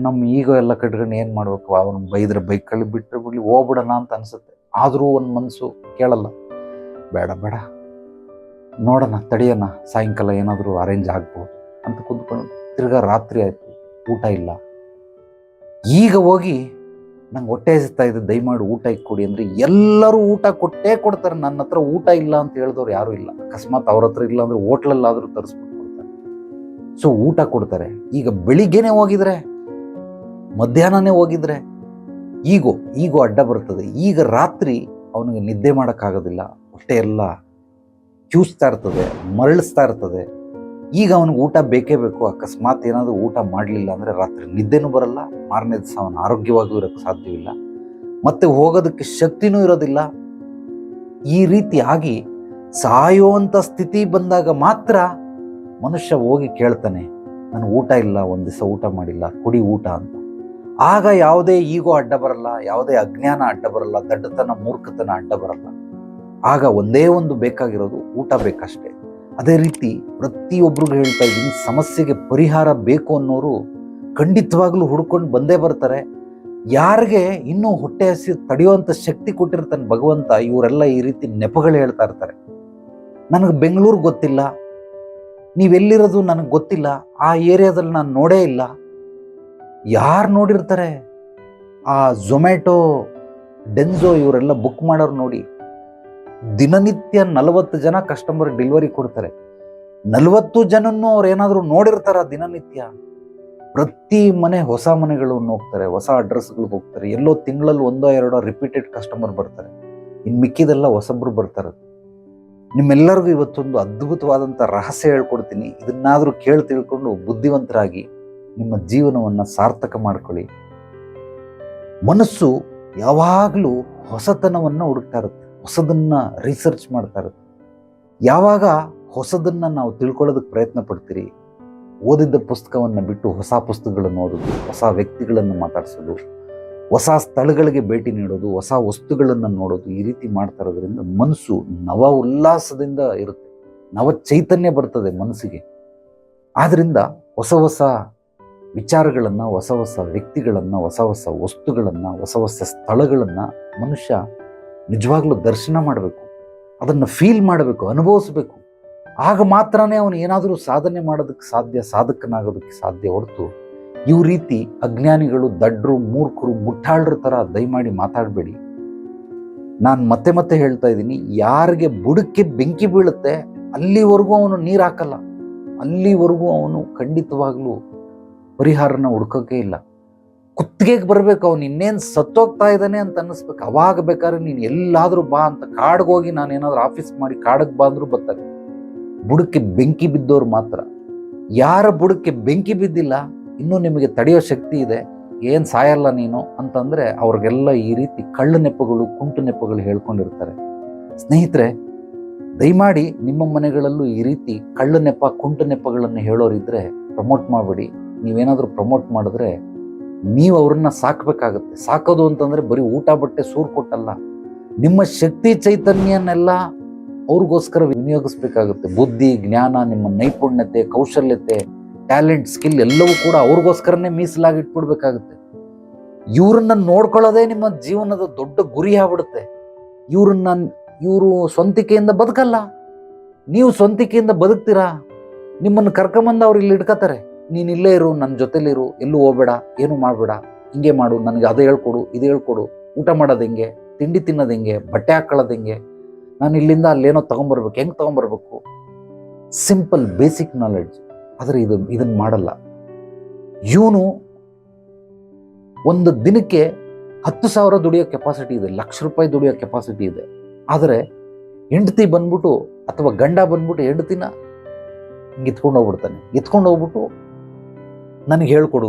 ನಮ್ಮ ಈಗ ಎಲ್ಲ ಕಟ್ಕೊಂಡು ಏನು ಮಾಡಬೇಕು, ಅವನು ಬೈದ್ರೆ ಬೈಕಲ್ಲಿ ಬಿಟ್ಟರೆ ಬಿಡಲಿ, ಹೋಗ್ಬಿಡೋಣ ಅಂತ ಅನಿಸುತ್ತೆ. ಆದರೂ ಒಂದು ಮನಸ್ಸು ಕೇಳಲ್ಲ, ಬೇಡ ನೋಡೋಣ, ತಡೆಯೋಣ, ಸಾಯಂಕಾಲ ಏನಾದರೂ ಅರೇಂಜ್ ಆಗ್ಬೋದು ಅಂತ ಕುಂತ್ಕೊಂಡು ತಿರ್ಗಾ ರಾತ್ರಿ ಆಯಿತು, ಊಟ ಇಲ್ಲ. ಈಗ ಹೋಗಿ ನಂಗೆ ಹೊಟ್ಟೆ ಹಸಿತಾ ಇದೆ, ದಯಮಾಡಿ ಊಟ ಇಕ್ಕೊಡಿ ಅಂದರೆ ಎಲ್ಲರೂ ಊಟ ಕೊಟ್ಟೇ ಕೊಡ್ತಾರೆ. ನನ್ನ ಹತ್ರ ಊಟ ಇಲ್ಲ ಅಂತ ಹೇಳಿದವ್ರು ಯಾರೂ ಇಲ್ಲ. ಅಕಸ್ಮಾತ್ ಅವ್ರ ಹತ್ರ ಇಲ್ಲ ಅಂದರೆ ಹೋಟ್ಲಲ್ಲಾದರೂ ತರಿಸ್ಬಿಟ್ಟು ಕೊಡ್ತಾರೆ. ಸೊ ಊಟ ಕೊಡ್ತಾರೆ. ಈಗ ಬೆಳಿಗ್ಗೆನೆ ಹೋಗಿದ್ರೆ, ಮಧ್ಯಾಹ್ನನೇ ಹೋಗಿದ್ರೆ ಈಗೋ ಅಡ್ಡ ಬರ್ತದೆ. ಈಗ ರಾತ್ರಿ ಅವನಿಗೆ ನಿದ್ದೆ ಮಾಡೋಕ್ಕಾಗೋದಿಲ್ಲ, ಹೊಟ್ಟೆ ಎಲ್ಲ ಕ್ಯೂಸ್ತಾ ಇರ್ತದೆ, ಮರಳಿಸ್ತಾ ಇರ್ತದೆ. ಈಗ ಅವನಿಗೆ ಊಟ ಬೇಕೇ ಬೇಕು. ಅಕಸ್ಮಾತ್ ಏನಾದರೂ ಊಟ ಮಾಡಲಿಲ್ಲ ಅಂದರೆ ರಾತ್ರಿ ನಿದ್ದೆನೂ ಬರಲ್ಲ, ಮಾರನೇ ದಿವಸ ಅವನು ಆರೋಗ್ಯವಾಗಿಯೂ ಇರೋಕ್ಕೆ ಸಾಧ್ಯವಿಲ್ಲ, ಮತ್ತೆ ಹೋಗೋದಕ್ಕೆ ಶಕ್ತಿನೂ ಇರೋದಿಲ್ಲ. ಈ ರೀತಿಯಾಗಿ ಸಾಯುವಂಥ ಸ್ಥಿತಿ ಬಂದಾಗ ಮಾತ್ರ ಮನುಷ್ಯ ಹೋಗಿ ಕೇಳ್ತಾನೆ, ನನಗೆ ಊಟ ಇಲ್ಲ, ಒಂದು ದಿವಸ ಊಟ ಮಾಡಿಲ್ಲ, ಕೊಡಿ ಊಟ ಅಂತ. ಆಗ ಯಾವುದೇ ಈಗೋ ಅಡ್ಡ ಬರಲ್ಲ, ಯಾವುದೇ ಅಜ್ಞಾನ ಅಡ್ಡ ಬರಲ್ಲ, ದಡ್ಡತನ ಮೂರ್ಖತನ ಅಡ್ಡ ಬರಲ್ಲ. ಆಗ ಒಂದೇ ಒಂದು ಬೇಕಾಗಿರೋದು ಊಟ ಬೇಕಷ್ಟೇ. ಅದೇ ರೀತಿ ಪ್ರತಿಯೊಬ್ಬರಿಗೂ ಹೇಳ್ತಾ ಇದ್ದೀನಿ, ಸಮಸ್ಯೆಗೆ ಪರಿಹಾರ ಬೇಕು ಅನ್ನೋರು ಖಂಡಿತವಾಗ್ಲೂ ಹುಡ್ಕೊಂಡು ಬಂದೇ ಬರ್ತಾರೆ. ಯಾರಿಗೆ ಇನ್ನೂ ಹೊಟ್ಟೆ ಹಸಿ ತಡೆಯುವಂಥ ಶಕ್ತಿ ಕೊಟ್ಟಿರ್ತಾನೆ ಭಗವಂತ, ಇವರೆಲ್ಲ ಈ ರೀತಿ ನೆಪಗಳು ಹೇಳ್ತಾ ಇರ್ತಾರೆ. ನನಗೆ ಬೆಂಗಳೂರು ಗೊತ್ತಿಲ್ಲ, ನೀವೆಲ್ಲಿರೋದು ನನಗೆ ಗೊತ್ತಿಲ್ಲ, ಆ ಏರಿಯಾದಲ್ಲಿ ನಾನು ನೋಡೇ ಇಲ್ಲ. ಯಾರು ನೋಡಿರ್ತಾರೆ? ಆ ಝೊಮ್ಯಾಟೊ, ಡೆನ್ಝೋ ಇವರೆಲ್ಲ ಬುಕ್ ಮಾಡೋರು ನೋಡಿ, ದಿನನಿತ್ಯ 40 ಜನ ಕಸ್ಟಮರ್ ಡೆಲಿವರಿ ಕೊಡ್ತಾರೆ. 40 ಜನನ್ನು ಅವ್ರು ಏನಾದರೂ ನೋಡಿರ್ತಾರ ದಿನನಿತ್ಯ? ಪ್ರತಿ ಮನೆ ಹೊಸ ಮನೆಗಳನ್ನು ಹೋಗ್ತಾರೆ, ಹೊಸ ಅಡ್ರೆಸ್ಗಳಿಗೆ ಹೋಗ್ತಾರೆ. ಎಲ್ಲೋ ತಿಂಗಳಲ್ಲಿ 1-2 ರಿಪೀಟೆಡ್ ಕಸ್ಟಮರ್ ಬರ್ತಾರೆ, ಇನ್ನು ಮಿಕ್ಕಿದೆಲ್ಲ ಹೊಸಬ್ರು ಬರ್ತಾರೆ. ನಿಮ್ಮೆಲ್ಲರಿಗೂ ಇವತ್ತೊಂದು ಅದ್ಭುತವಾದಂಥ ರಹಸ್ಯ ಹೇಳ್ಕೊಡ್ತೀನಿ. ಇದನ್ನಾದರೂ ಕೇಳಿ ತಿಳ್ಕೊಂಡು ಬುದ್ಧಿವಂತರಾಗಿ ನಿಮ್ಮ ಜೀವನವನ್ನು ಸಾರ್ಥಕ ಮಾಡ್ಕೊಳ್ಳಿ. ಮನಸ್ಸು ಯಾವಾಗಲೂ ಹೊಸತನವನ್ನು ಹುಡುಕ್ತಾ ಇರುತ್ತೆ, ಹೊಸದನ್ನ ರಿಸರ್ಚ್ ಮಾಡ್ತಾ ಇರುತ್ತೆ. ಯಾವಾಗ ಹೊಸದನ್ನು ನಾವು ತಿಳ್ಕೊಳ್ಳೋದಕ್ಕೆ ಪ್ರಯತ್ನ ಪಡ್ತೀರಿ, ಓದಿದ್ದ ಪುಸ್ತಕವನ್ನು ಬಿಟ್ಟು ಹೊಸ ಪುಸ್ತಕಗಳನ್ನು ಓದೋದು, ಹೊಸ ವ್ಯಕ್ತಿಗಳನ್ನು ಮಾತಾಡಿಸೋದು, ಹೊಸ ಸ್ಥಳಗಳಿಗೆ ಭೇಟಿ ನೀಡೋದು, ಹೊಸ ವಸ್ತುಗಳನ್ನು ನೋಡೋದು, ಈ ರೀತಿ ಮಾಡ್ತಾ ಇರೋದ್ರಿಂದ ಮನಸ್ಸು ನವ ಉಲ್ಲಾಸದಿಂದ ಇರುತ್ತೆ, ನವ ಚೈತನ್ಯ ಬರ್ತದೆ ಮನಸ್ಸಿಗೆ. ಆದ್ದರಿಂದ ಹೊಸ ಹೊಸ ವಿಚಾರಗಳನ್ನು, ಹೊಸ ಹೊಸ ವ್ಯಕ್ತಿಗಳನ್ನು, ಹೊಸ ಹೊಸ ವಸ್ತುಗಳನ್ನು, ಹೊಸ ಹೊಸ ಸ್ಥಳಗಳನ್ನು ಮನುಷ್ಯ ನಿಜವಾಗ್ಲೂ ದರ್ಶನ ಮಾಡಬೇಕು, ಅದನ್ನು ಫೀಲ್ ಮಾಡಬೇಕು, ಅನುಭವಿಸ್ಬೇಕು. ಆಗ ಮಾತ್ರನೇ ಅವನು ಏನಾದರೂ ಸಾಧನೆ ಮಾಡೋದಕ್ಕೆ ಸಾಧ್ಯ, ಸಾಧಕನಾಗೋದಕ್ಕೆ ಸಾಧ್ಯ. ಹೊರತು ಇವ್ ರೀತಿ ಅಜ್ಞಾನಿಗಳು, ದಡ್ರು, ಮೂರ್ಖರು, ಮುಟ್ಟಾಳ್ರ ಥರ ದಯಮಾಡಿ ಮಾತಾಡಬೇಡಿ. ನಾನು ಮತ್ತೆ ಮತ್ತೆ ಹೇಳ್ತಾ ಇದ್ದೀನಿ, ಯಾರಿಗೆ ಬುಡಕ್ಕೆ ಬೆಂಕಿ ಬೀಳುತ್ತೆ ಅಲ್ಲಿವರೆಗೂ ಅವನು ನೀರು ಹಾಕಲ್ಲ, ಅಲ್ಲಿವರೆಗೂ ಅವನು ಖಂಡಿತವಾಗ್ಲೂ ಪರಿಹಾರನ ಹುಡ್ಕೋಕೆ ಇಲ್ಲ. ಕುತ್ತಿಗೆಗೆ ಬರಬೇಕು, ಅವನು ಇನ್ನೇನು ಸತ್ತೋಗ್ತಾ ಇದ್ದಾನೆ ಅಂತ ಅನ್ನಿಸ್ಬೇಕು. ಅವಾಗ ಬೇಕಾದ್ರೆ ನೀನು ಎಲ್ಲಾದರೂ ಬಾ ಅಂತ ಕಾಡಿಗೆ ಹೋಗಿ, ನಾನು ಏನಾದರೂ ಆಫೀಸ್ ಮಾಡಿ ಕಾಡಿಗೆ ಬಾ ಅಂದರೂ ಬರ್ತಾರೆ. ಬುಡಕ್ಕೆ ಬೆಂಕಿ ಬಿದ್ದವ್ರು ಮಾತ್ರ. ಯಾರ ಬುಡಕ್ಕೆ ಬೆಂಕಿ ಬಿದ್ದಿಲ್ಲ, ಇನ್ನೂ ನಿಮಗೆ ತಡೆಯೋ ಶಕ್ತಿ ಇದೆ, ಏನು ಸಾಯಲ್ಲ ನೀನು ಅಂತಂದರೆ ಅವ್ರಿಗೆಲ್ಲ ಈ ರೀತಿ ಕಳ್ಳು ನೆಪಗಳು, ಕುಂಟು ನೆಪಗಳು ಹೇಳ್ಕೊಂಡಿರ್ತಾರೆ. ಸ್ನೇಹಿತರೆ, ದಯಮಾಡಿ ನಿಮ್ಮ ಮನೆಗಳಲ್ಲೂ ಈ ರೀತಿ ಕಳ್ಳು ನೆಪ, ಕುಂಟು ನೆಪಗಳನ್ನು ಹೇಳೋರಿದ್ರೆ ಪ್ರಮೋಟ್ ಮಾಡಬೇಡಿ. ನೀವೇನಾದರೂ ಪ್ರಮೋಟ್ ಮಾಡಿದ್ರೆ ನೀವು ಅವ್ರನ್ನ ಸಾಕಬೇಕಾಗತ್ತೆ. ಸಾಕೋದು ಅಂತಂದರೆ ಬರೀ ಊಟ ಬಟ್ಟೆ ಸೂರು ಕೊಟ್ಟಲ್ಲ, ನಿಮ್ಮ ಶಕ್ತಿ ಚೈತನ್ಯನೆಲ್ಲ ಅವ್ರಿಗೋಸ್ಕರ ವಿನಿಯೋಗಿಸ್ಬೇಕಾಗುತ್ತೆ. ಬುದ್ಧಿ, ಜ್ಞಾನ, ನಿಮ್ಮ ನೈಪುಣ್ಯತೆ, ಕೌಶಲ್ಯತೆ, ಟ್ಯಾಲೆಂಟ್, ಸ್ಕಿಲ್ ಎಲ್ಲವೂ ಕೂಡ ಅವ್ರಿಗೋಸ್ಕರನೇ ಮೀಸಲಾಗಿಟ್ಬಿಡ್ಬೇಕಾಗುತ್ತೆ. ಇವ್ರನ್ನ ನೋಡ್ಕೊಳ್ಳೋದೇ ನಿಮ್ಮ ಜೀವನದ ದೊಡ್ಡ ಗುರಿ ಆಗ್ಬಿಡುತ್ತೆ. ಇವರು ಸ್ವಂತಿಕೆಯಿಂದ ಬದುಕಲ್ಲ, ನೀವು ಸ್ವಂತಿಕೆಯಿಂದ ಬದುಕ್ತೀರಾ. ನಿಮ್ಮನ್ನು ಕರ್ಕೊಂಬಂದು ಅವ್ರು ಇಲ್ಲಿ ಇಟ್ಕೋತಾರೆ, ನೀನು ಇಲ್ಲೇ ಇರು, ನನ್ನ ಜೊತೆಲಿರು, ಎಲ್ಲೂ ಹೋಗ್ಬೇಡ, ಏನು ಮಾಡಬೇಡ, ಹಿಂಗೆ ಮಾಡು, ನನಗೆ ಅದು ಹೇಳ್ಕೊಡು, ಇದು ಹೇಳ್ಕೊಡು, ಊಟ ಮಾಡೋದು ಹೆಂಗೆ, ತಿಂಡಿ ತಿನ್ನೋದು ಹೆಂಗೆ, ಬಟ್ಟೆ ಹಾಕೊಳ್ಳೋದು ಹೆಂಗೆ, ನಾನು ಇಲ್ಲಿಂದ ಅಲ್ಲೇನೋ ತೊಗೊಂಬರ್ಬೇಕು, ಹೆಂಗೆ ತೊಗೊಂಬರ್ಬೇಕು, ಸಿಂಪಲ್ ಬೇಸಿಕ್ ನಾಲೆಡ್ಜ್. ಆದರೆ ಇದನ್ನು ಮಾಡಲ್ಲ. ಇವನು ಒಂದು ದಿನಕ್ಕೆ 10,000 ದುಡಿಯೋ ಕೆಪಾಸಿಟಿ ಇದೆ, ₹1,00,000 ದುಡಿಯೋ ಕೆಪಾಸಿಟಿ ಇದೆ. ಆದರೆ ಹೆಂಡತಿ ಬಂದ್ಬಿಟ್ಟು ಅಥವಾ ಗಂಡ ಬಂದ್ಬಿಟ್ಟು ಹೆಂಡತಿನ ಹಿಂಗೆ ಎತ್ಕೊಂಡು ಹೋಗ್ಬಿಟ್ಟು ನನಗೆ ಹೇಳ್ಕೊಡು,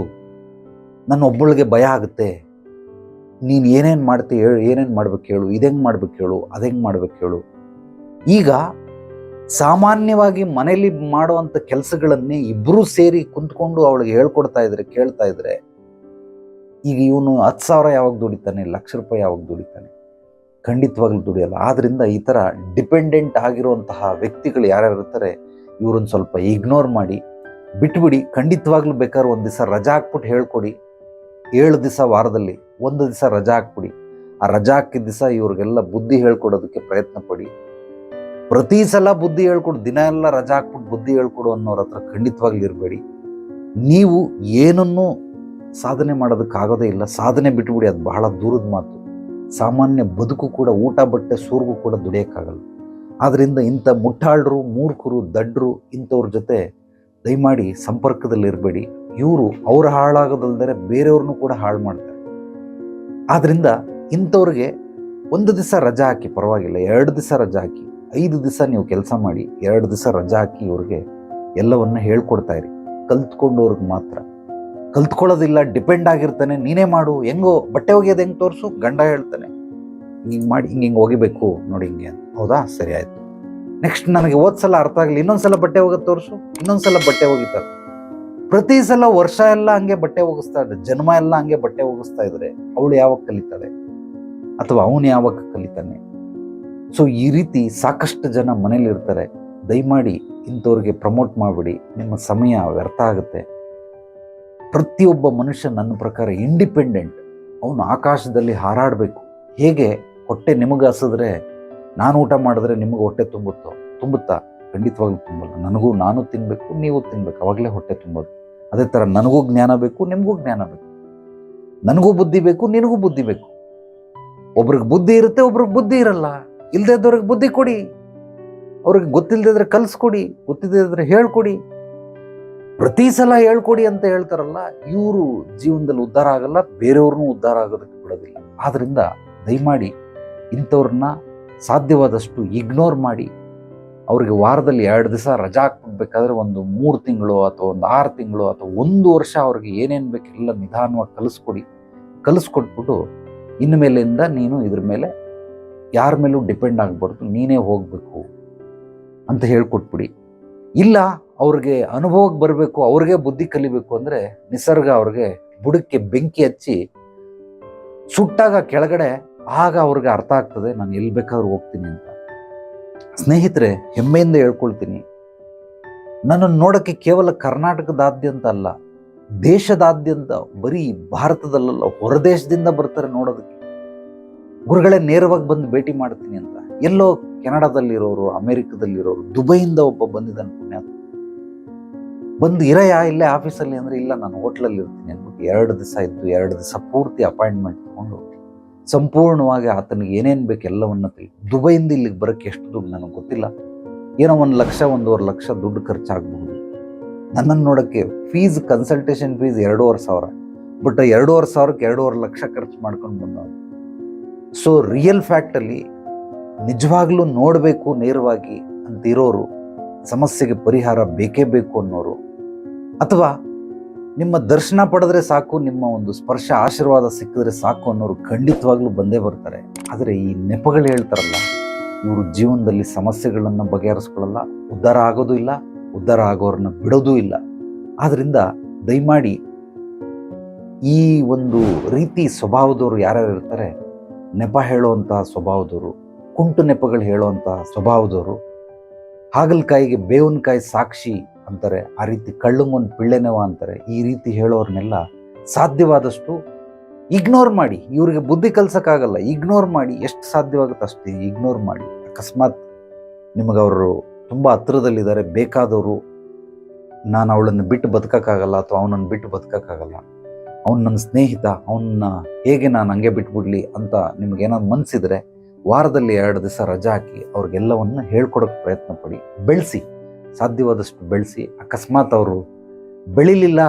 ನನ್ನ ಒಬ್ಬಳಿಗೆ ಭಯ ಆಗುತ್ತೆ, ನೀನು ಏನೇನು ಮಾಡ್ತೀಯ ಹೇಳು, ಏನೇನು ಮಾಡ್ಬೇಕು ಹೇಳು, ಇದೆಂಗೆ ಮಾಡ್ಬೇಕು ಹೇಳು, ಅದೆಂಗೆ ಮಾಡ್ಬೇಕು ಹೇಳು. ಈಗ ಸಾಮಾನ್ಯವಾಗಿ ಮನೇಲಿ ಮಾಡುವಂಥ ಕೆಲಸಗಳನ್ನೇ ಇಬ್ಬರೂ ಸೇರಿ ಕುಂತ್ಕೊಂಡು ಅವಳಿಗೆ ಹೇಳ್ಕೊಡ್ತಾ ಇದ್ರೆ, ಕೇಳ್ತಾ ಇದ್ರೆ, ಈಗ ಇವನು 10,000 ಯಾವಾಗ ದುಡಿತಾನೆ, ₹1,00,000 ಯಾವಾಗ ದುಡಿತಾನೆ? ಖಂಡಿತವಾಗ್ಲೂ ದುಡಿಯಲ್ಲ. ಆದ್ದರಿಂದ ಈ ಥರ ಡಿಪೆಂಡೆಂಟ್ ಆಗಿರುವಂತಹ ವ್ಯಕ್ತಿಗಳು ಯಾರ್ಯಾರು ಇರ್ತಾರೆ, ಇವ್ರನ್ನ ಸ್ವಲ್ಪ ಇಗ್ನೋರ್ ಮಾಡಿ ಬಿಟ್ಬಿಡಿ. ಖಂಡಿತವಾಗ್ಲೂ ಬೇಕಾದ್ರೆ ಒಂದು ದಿವಸ ರಜಾ ಹಾಕ್ಬಿಟ್ಟು ಹೇಳ್ಕೊಡಿ. 7 ದಿವಸ ವಾರದಲ್ಲಿ 1 ದಿವಸ ರಜಾ ಹಾಕ್ಬಿಡಿ. ಆ ರಜಾ ಹಾಕಿದ ದಿವಸ ಇವ್ರಿಗೆಲ್ಲ ಬುದ್ಧಿ ಹೇಳ್ಕೊಡೋದಕ್ಕೆ ಪ್ರಯತ್ನ ಪಡಿ. ಪ್ರತಿ ಸಲ ಬುದ್ಧಿ ಹೇಳ್ಕೊಡು, ದಿನ ಎಲ್ಲ ರಜಾ ಹಾಕ್ಬಿಟ್ಟು ಬುದ್ಧಿ ಹೇಳ್ಕೊಡು ಅನ್ನೋರ ಹತ್ರ ಖಂಡಿತವಾಗ್ಲೂ ಇರಬೇಡಿ. ನೀವು ಏನನ್ನೂ ಸಾಧನೆ ಮಾಡೋದಕ್ಕಾಗೋದೇ ಇಲ್ಲ. ಸಾಧನೆ ಬಿಟ್ಬಿಡಿ, ಅದು ಬಹಳ ದೂರದ ಮಾತು. ಸಾಮಾನ್ಯ ಬದುಕು ಕೂಡ, ಊಟ ಬಟ್ಟೆ ಸೂರ್ಗೂ ಕೂಡ ದುಡಿಯೋಕ್ಕಾಗಲ್ಲ. ಆದ್ದರಿಂದ ಇಂಥ ಮುಟ್ಟಾಳರು, ಮೂರ್ಖರು, ದಡ್ರು ಇಂಥವ್ರ ಜೊತೆ ದಯಮಾಡಿ ಸಂಪರ್ಕದಲ್ಲಿ ಇರಬೇಡಿ. ಇವರು ಅವ್ರು ಹಾಳಾಗೋದಲ್ದರೆ ಬೇರೆಯವ್ರನ್ನೂ ಕೂಡ ಹಾಳು ಮಾಡ್ತಾರೆ. ಆದ್ದರಿಂದ ಇಂಥವ್ರಿಗೆ 1 ದಿವಸ ರಜಾ ಹಾಕಿ, ಪರವಾಗಿಲ್ಲ, 2 ದಿವಸ ರಜಾ ಹಾಕಿ, 5 ದಿವಸ ನೀವು ಕೆಲಸ ಮಾಡಿ, 2 ದಿವಸ ರಜಾ ಹಾಕಿ ಇವ್ರಿಗೆ ಎಲ್ಲವನ್ನ ಹೇಳ್ಕೊಡ್ತಾ ಇರಿ. ಕಲ್ತ್ಕೊಂಡವ್ರಿಗೆ ಮಾತ್ರ. ಕಲ್ತ್ಕೊಳ್ಳೋದಿಲ್ಲ, ಡಿಪೆಂಡ್ ಆಗಿರ್ತಾನೆ, ನೀನೇ ಮಾಡು, ಹೆಂಗೋ ಬಟ್ಟೆ ಒಗೆಯೋದು ಹೆಂಗೆ ತೋರಿಸು, ಗಂಡ ಹೇಳ್ತಾನೆ, ಹಿಂಗೆ ಮಾಡಿ ಹಿಂಗೆ ಒಗಿಬೇಕು ನೋಡಿ, ಹಿಂಗೆ ಅಂತ. ಹೌದಾ, ಸರಿ ಆಯಿತು. ನೆಕ್ಸ್ಟ್ ನನಗೆ ಹೋದ್ಸಲ ಅರ್ಥ ಆಗಲಿ, ಇನ್ನೊಂದ್ಸಲ ಬಟ್ಟೆ ಒಗೆದು ತೋರಿಸು, ಇನ್ನೊಂದ್ಸಲ ಬಟ್ಟೆ ಒಗಿತಾರೆ. ಪ್ರತಿ ಸಲ ವರ್ಷ ಎಲ್ಲ ಹಂಗೆ ಬಟ್ಟೆ ಒಗಿಸ್ತಾ ಇದ್ರೆ, ಜನ್ಮ ಎಲ್ಲ ಹಂಗೆ ಬಟ್ಟೆ ಒಗಿಸ್ತಾ ಇದ್ರೆ ಅವಳು ಯಾವಾಗ ಕಲಿತಾಳೆ ಅಥವಾ ಅವನು ಯಾವಾಗ ಕಲಿತಾನೆ? ಸೊ ಈ ರೀತಿ ಸಾಕಷ್ಟು ಜನ ಮನೇಲಿ ಇರ್ತಾರೆ. ದಯಮಾಡಿ ಇಂಥವ್ರಿಗೆ ಪ್ರಮೋಟ್ ಮಾಡಿಬಿಡಿ, ನಿಮ್ಮ ಸಮಯ ವ್ಯರ್ಥ ಆಗುತ್ತೆ. ಪ್ರತಿಯೊಬ್ಬ ಮನುಷ್ಯ ನನ್ನ ಪ್ರಕಾರ ಇಂಡಿಪೆಂಡೆಂಟ್. ಅವನು ಆಕಾಶದಲ್ಲಿ ಹಾರಾಡಬೇಕು. ಹೇಗೆ ಹೊಟ್ಟೆ ನಿಮಗೆ ಹಸಿದ್ರೆ ನಾನು ಊಟ ಮಾಡಿದ್ರೆ ನಿಮಗೆ ಹೊಟ್ಟೆ ತುಂಬುತ್ತಾ? ಖಂಡಿತವಾಗ್ಲೂ ತುಂಬಲ್ಲ. ನಾನು ತಿನ್ನಬೇಕು, ನೀವು ತಿನ್ಬೇಕು, ಅವಾಗಲೇ ಹೊಟ್ಟೆ ತುಂಬೋದು. ಅದೇ ಥರ ನನಗೂ ಜ್ಞಾನ ಬೇಕು, ನಿಮಗೂ ಜ್ಞಾನ ಬೇಕು. ನನಗೂ ಬುದ್ಧಿ ಬೇಕು, ನಿನಗೂ ಬುದ್ಧಿ ಬೇಕು. ಒಬ್ರಿಗೆ ಬುದ್ಧಿ ಇರುತ್ತೆ, ಒಬ್ರಿಗೆ ಬುದ್ಧಿ ಇರಲ್ಲ. ಇಲ್ಲದೇ ಇದ್ದವ್ರಿಗೆ ಬುದ್ಧಿ ಕೊಡಿ, ಅವ್ರಿಗೆ ಗೊತ್ತಿಲ್ಲದಿದ್ರೆ ಕಲಿಸ್ಕೊಡಿ, ಗೊತ್ತಿಲ್ಲದಿದ್ರೆ ಹೇಳ್ಕೊಡಿ. ಪ್ರತಿ ಸಲ ಹೇಳ್ಕೊಡಿ ಅಂತ ಹೇಳ್ತಾರಲ್ಲ, ಇವರು ಜೀವನದಲ್ಲಿ ಉದ್ಧಾರ ಆಗಲ್ಲ, ಬೇರೆಯವ್ರನ್ನೂ ಉದ್ಧಾರ ಆಗೋದಕ್ಕೆ ಬಿಡೋದಿಲ್ಲ. ಆದ್ರಿಂದ ದಯಮಾಡಿ ಇಂಥವ್ರನ್ನ ಸಾಧ್ಯವಾದಷ್ಟು ಇಗ್ನೋರ್ ಮಾಡಿ, ಅವ್ರಿಗೆ ವಾರದಲ್ಲಿ 2 ದಿವಸ ರಜಾ ಹಾಕ್ಬಿಡ್ಬೇಕಾದ್ರೆ ಒಂದು 3 ತಿಂಗಳು ಅಥವಾ ಒಂದು 6 ತಿಂಗಳು ಅಥವಾ 1 ವರ್ಷ ಅವ್ರಿಗೆ ಏನೇನು ಬೇಕೆಲ್ಲ ನಿಧಾನವಾಗಿ ಕಲಿಸ್ಕೊಟ್ಬಿಟ್ಟು ಇನ್ನು ಮೇಲಿಂದ ನೀನು ಇದ್ರ ಮೇಲೆ ಯಾರ ಮೇಲೂ ಡಿಪೆಂಡ್ ಆಗಬಾರ್ದು, ನೀನೇ ಹೋಗಬೇಕು ಅಂತ ಹೇಳ್ಕೊಟ್ಬಿಡಿ. ಇಲ್ಲ ಅವ್ರಿಗೆ ಅನುಭವಕ್ಕೆ ಬರಬೇಕು, ಅವ್ರಿಗೆ ಬುದ್ಧಿ ಕಲಿಬೇಕು ಅಂದರೆ ನಿಸರ್ಗ ಅವ್ರಿಗೆ ಬುಡಕ್ಕೆ ಬೆಂಕಿ ಹಚ್ಚಿ ಸುಟ್ಟಾಗ ಕೆಳಗಡೆ, ಆಗ ಅವ್ರಿಗೆ ಅರ್ಥ ಆಗ್ತದೆ ನಾನು ಎಲ್ಲಿ ಬೇಕಾದ್ರೂ ಹೋಗ್ತೀನಿ ಅಂತ. ಸ್ನೇಹಿತರೆ, ಹೆಮ್ಮೆಯಿಂದ ಹೇಳ್ಕೊಳ್ತೀನಿ, ನನ್ನನ್ನು ನೋಡೋಕ್ಕೆ ಕೇವಲ ಕರ್ನಾಟಕದಾದ್ಯಂತ ಅಲ್ಲ, ದೇಶದಾದ್ಯಂತ, ಬರೀ ಭಾರತದಲ್ಲ ಹೊರದೇಶದಿಂದ ಬರ್ತಾರೆ ನೋಡೋದಕ್ಕೆ. ಗುರುಗಳೇ ನೇರವಾಗಿ ಬಂದು ಭೇಟಿ ಮಾಡ್ತೀನಿ ಅಂತ. ಎಲ್ಲೋ ಕೆನಡಾದಲ್ಲಿರೋರು, ಅಮೆರಿಕದಲ್ಲಿರೋರು, ದುಬೈಯಿಂದ ಒಬ್ಬ ಬಂದಿದ್ದಾನೆ ಪುಣ್ಯಾತ್ಮ. ಬಂದು ಇರಯ್ಯ ಇಲ್ಲೇ ಆಫೀಸಲ್ಲಿ ಅಂದರೆ, ಇಲ್ಲ ನಾನು ಹೋಟ್ಲಲ್ಲಿ ಇರ್ತೀನಿ ಅಂದ್ಬಿಟ್ಟು 2 ದಿವಸ ಇದ್ದು 2 ದಿವಸ ಪೂರ್ತಿ ಅಪಾಯಿಂಟ್ಮೆಂಟ್ ತೊಗೊಂಡು ಸಂಪೂರ್ಣವಾಗಿ ಆತನಿಗೆ ಏನೇನು ಬೇಕು ಎಲ್ಲವನ್ನ ದುಬೈಯಿಂದ ಇಲ್ಲಿಗೆ ಬರೋಕ್ಕೆ ಎಷ್ಟು ದುಡ್ಡು ನನಗೆ ಗೊತ್ತಿಲ್ಲ, ಏನೋ 1 ಲಕ್ಷ 1.5 ಲಕ್ಷ ದುಡ್ಡು ಖರ್ಚಾಗಬಹುದು. ನನ್ನನ್ನು ನೋಡೋಕ್ಕೆ ಫೀಸ್, ಕನ್ಸಲ್ಟೇಷನ್ ಫೀಸ್ 2,500. ಬಟ್ 2,500ಕ್ಕೆ 2.5 ಲಕ್ಷ ಖರ್ಚು ಮಾಡ್ಕೊಂಡು ಬಂದವನು. ಸೊ ರಿಯಲ್ ಫ್ಯಾಕ್ಟಲ್ಲಿ ನಿಜವಾಗ್ಲೂ ನೋಡಬೇಕು ನೇರವಾಗಿ ಅಂತಿರೋರು, ಸಮಸ್ಯೆಗೆ ಪರಿಹಾರ ಬೇಕೇ ಬೇಕು ಅನ್ನೋರು, ಅಥವಾ ನಿಮ್ಮ ದರ್ಶನ ಪಡೆದ್ರೆ ಸಾಕು, ನಿಮ್ಮ ಒಂದು ಸ್ಪರ್ಶ ಆಶೀರ್ವಾದ ಸಿಕ್ಕಿದ್ರೆ ಸಾಕು ಅನ್ನೋರು ಖಂಡಿತವಾಗ್ಲೂ ಬಂದೇ ಬರ್ತಾರೆ. ಆದರೆ ಈ ನೆಪಗಳು ಹೇಳ್ತಾರಲ್ಲ, ಇವರು ಜೀವನದಲ್ಲಿ ಸಮಸ್ಯೆಗಳನ್ನು ಬಗೆಹರಿಸ್ಕೊಳ್ಳಲ್ಲ, ಉದ್ಧಾರ ಆಗೋದು ಇಲ್ಲ, ಉದ್ಧಾರ ಆಗೋರನ್ನ ಬಿಡೋದೂ ಇಲ್ಲ. ಆದ್ದರಿಂದ ದಯಮಾಡಿ ಈ ಒಂದು ರೀತಿ ಸ್ವಭಾವದವರು ಯಾರ್ಯಾರು ಇರ್ತಾರೆ, ನೆಪ ಹೇಳುವಂತಹ ಸ್ವಭಾವದವರು, ಕುಂಟು ನೆಪಗಳು ಹೇಳುವಂತಹ ಸ್ವಭಾವದವರು, ಹಾಗಲಕಾಯಿಗೆ ಬೇವಿನಕಾಯಿ ಸಾಕ್ಷಿ ಅಂತಾರೆ, ಆ ರೀತಿ ಕಳ್ಳಂಗೊಂದು ಪಿಳ್ಳೆನೆವ ಅಂತಾರೆ, ಈ ರೀತಿ ಹೇಳೋರ್ನೆಲ್ಲ ಸಾಧ್ಯವಾದಷ್ಟು ಇಗ್ನೋರ್ ಮಾಡಿ. ಇವ್ರಿಗೆ ಬುದ್ಧಿ ಕಲ್ಸೋಕ್ಕಾಗಲ್ಲ, ಇಗ್ನೋರ್ ಮಾಡಿ, ಎಷ್ಟು ಸಾಧ್ಯವಾಗುತ್ತೆ ಅಷ್ಟು ಇಗ್ನೋರ್ ಮಾಡಿ. ಅಕಸ್ಮಾತ್ ನಿಮಗವರು ತುಂಬ ಹತ್ರದಲ್ಲಿದ್ದಾರೆ, ಬೇಕಾದವರು, ನಾನು ಅವಳನ್ನು ಬಿಟ್ಟು ಬದುಕೋಕ್ಕಾಗಲ್ಲ ಅಥವಾ ಅವನನ್ನು ಬಿಟ್ಟು ಬದುಕೋಕ್ಕಾಗಲ್ಲ, ಅವನು ನನ್ನ ಸ್ನೇಹಿತ, ಅವನ್ನ ಹೇಗೆ ನಾನು ಹಂಗೆ ಬಿಟ್ಬಿಡ್ಲಿ ಅಂತ ನಿಮಗೇನಾದ್ರು ಮನಸ್ಸಿದ್ರೆ, ವಾರದಲ್ಲಿ 2 ದಿವಸ ರಜಾ ಹಾಕಿ ಅವ್ರಿಗೆಲ್ಲವನ್ನು ಹೇಳ್ಕೊಡೋಕ್ಕೆ ಪ್ರಯತ್ನ ಪಡಿ. ಬೆಳೆಸಿ, ಸಾಧ್ಯವಾದಷ್ಟು ಬೆಳೆಸಿ. ಅಕಸ್ಮಾತ್ ಅವರು ಬೆಳಿಲಿಲ್ಲ,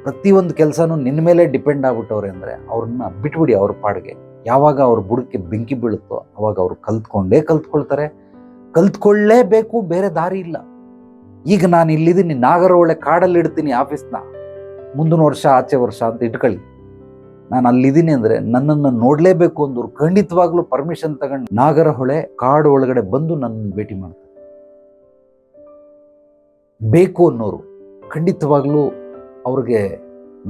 ಪ್ರತಿಯೊಂದು ಕೆಲಸನೂ ನಿನ್ನ ಮೇಲೆ ಡಿಪೆಂಡ್ ಆಗ್ಬಿಟ್ಟವ್ರೆ ಅಂದರೆ ಅವ್ರನ್ನ ಬಿಟ್ಬಿಡಿ ಅವ್ರ ಪಾಡಿಗೆ. ಯಾವಾಗ ಅವ್ರ ಬುಡಕ್ಕೆ ಬೆಂಕಿ ಬೀಳುತ್ತೋ ಅವಾಗ ಅವರು ಕಲ್ತ್ಕೊಳ್ತಾರೆ. ಕಲ್ತ್ಕೊಳ್ಳೇಬೇಕು, ಬೇರೆ ದಾರಿ ಇಲ್ಲ. ಈಗ ನಾನು ಇಲ್ಲಿದ್ದೀನಿ, ನಾಗರಹೊಳೆ ಕಾಡಲ್ಲಿ ಇಡ್ತೀನಿ ಆಫೀಸ್ನ, ಮುಂದಿನ ವರ್ಷ ಆಚೆ ವರ್ಷ ಅಂತ ಇಟ್ಕೊಳ್ಳಿ. ನಾನು ಅಲ್ಲಿದ್ದೀನಿ ಅಂದರೆ ನನ್ನನ್ನು ನೋಡಲೇಬೇಕು ಅಂದವ್ರು ಖಂಡಿತವಾಗ್ಲೂ ಪರ್ಮಿಷನ್ ತಗೊಂಡು ನಾಗರಹೊಳೆ ಕಾಡು ಒಳಗಡೆ ಬಂದು ನನ್ನನ್ನು ಭೇಟಿ ಮಾಡ್ತಾರೆ. ಬೇಕು ಅನ್ನೋರು ಖಂಡಿತವಾಗ್ಲೂ ಅವ್ರಿಗೆ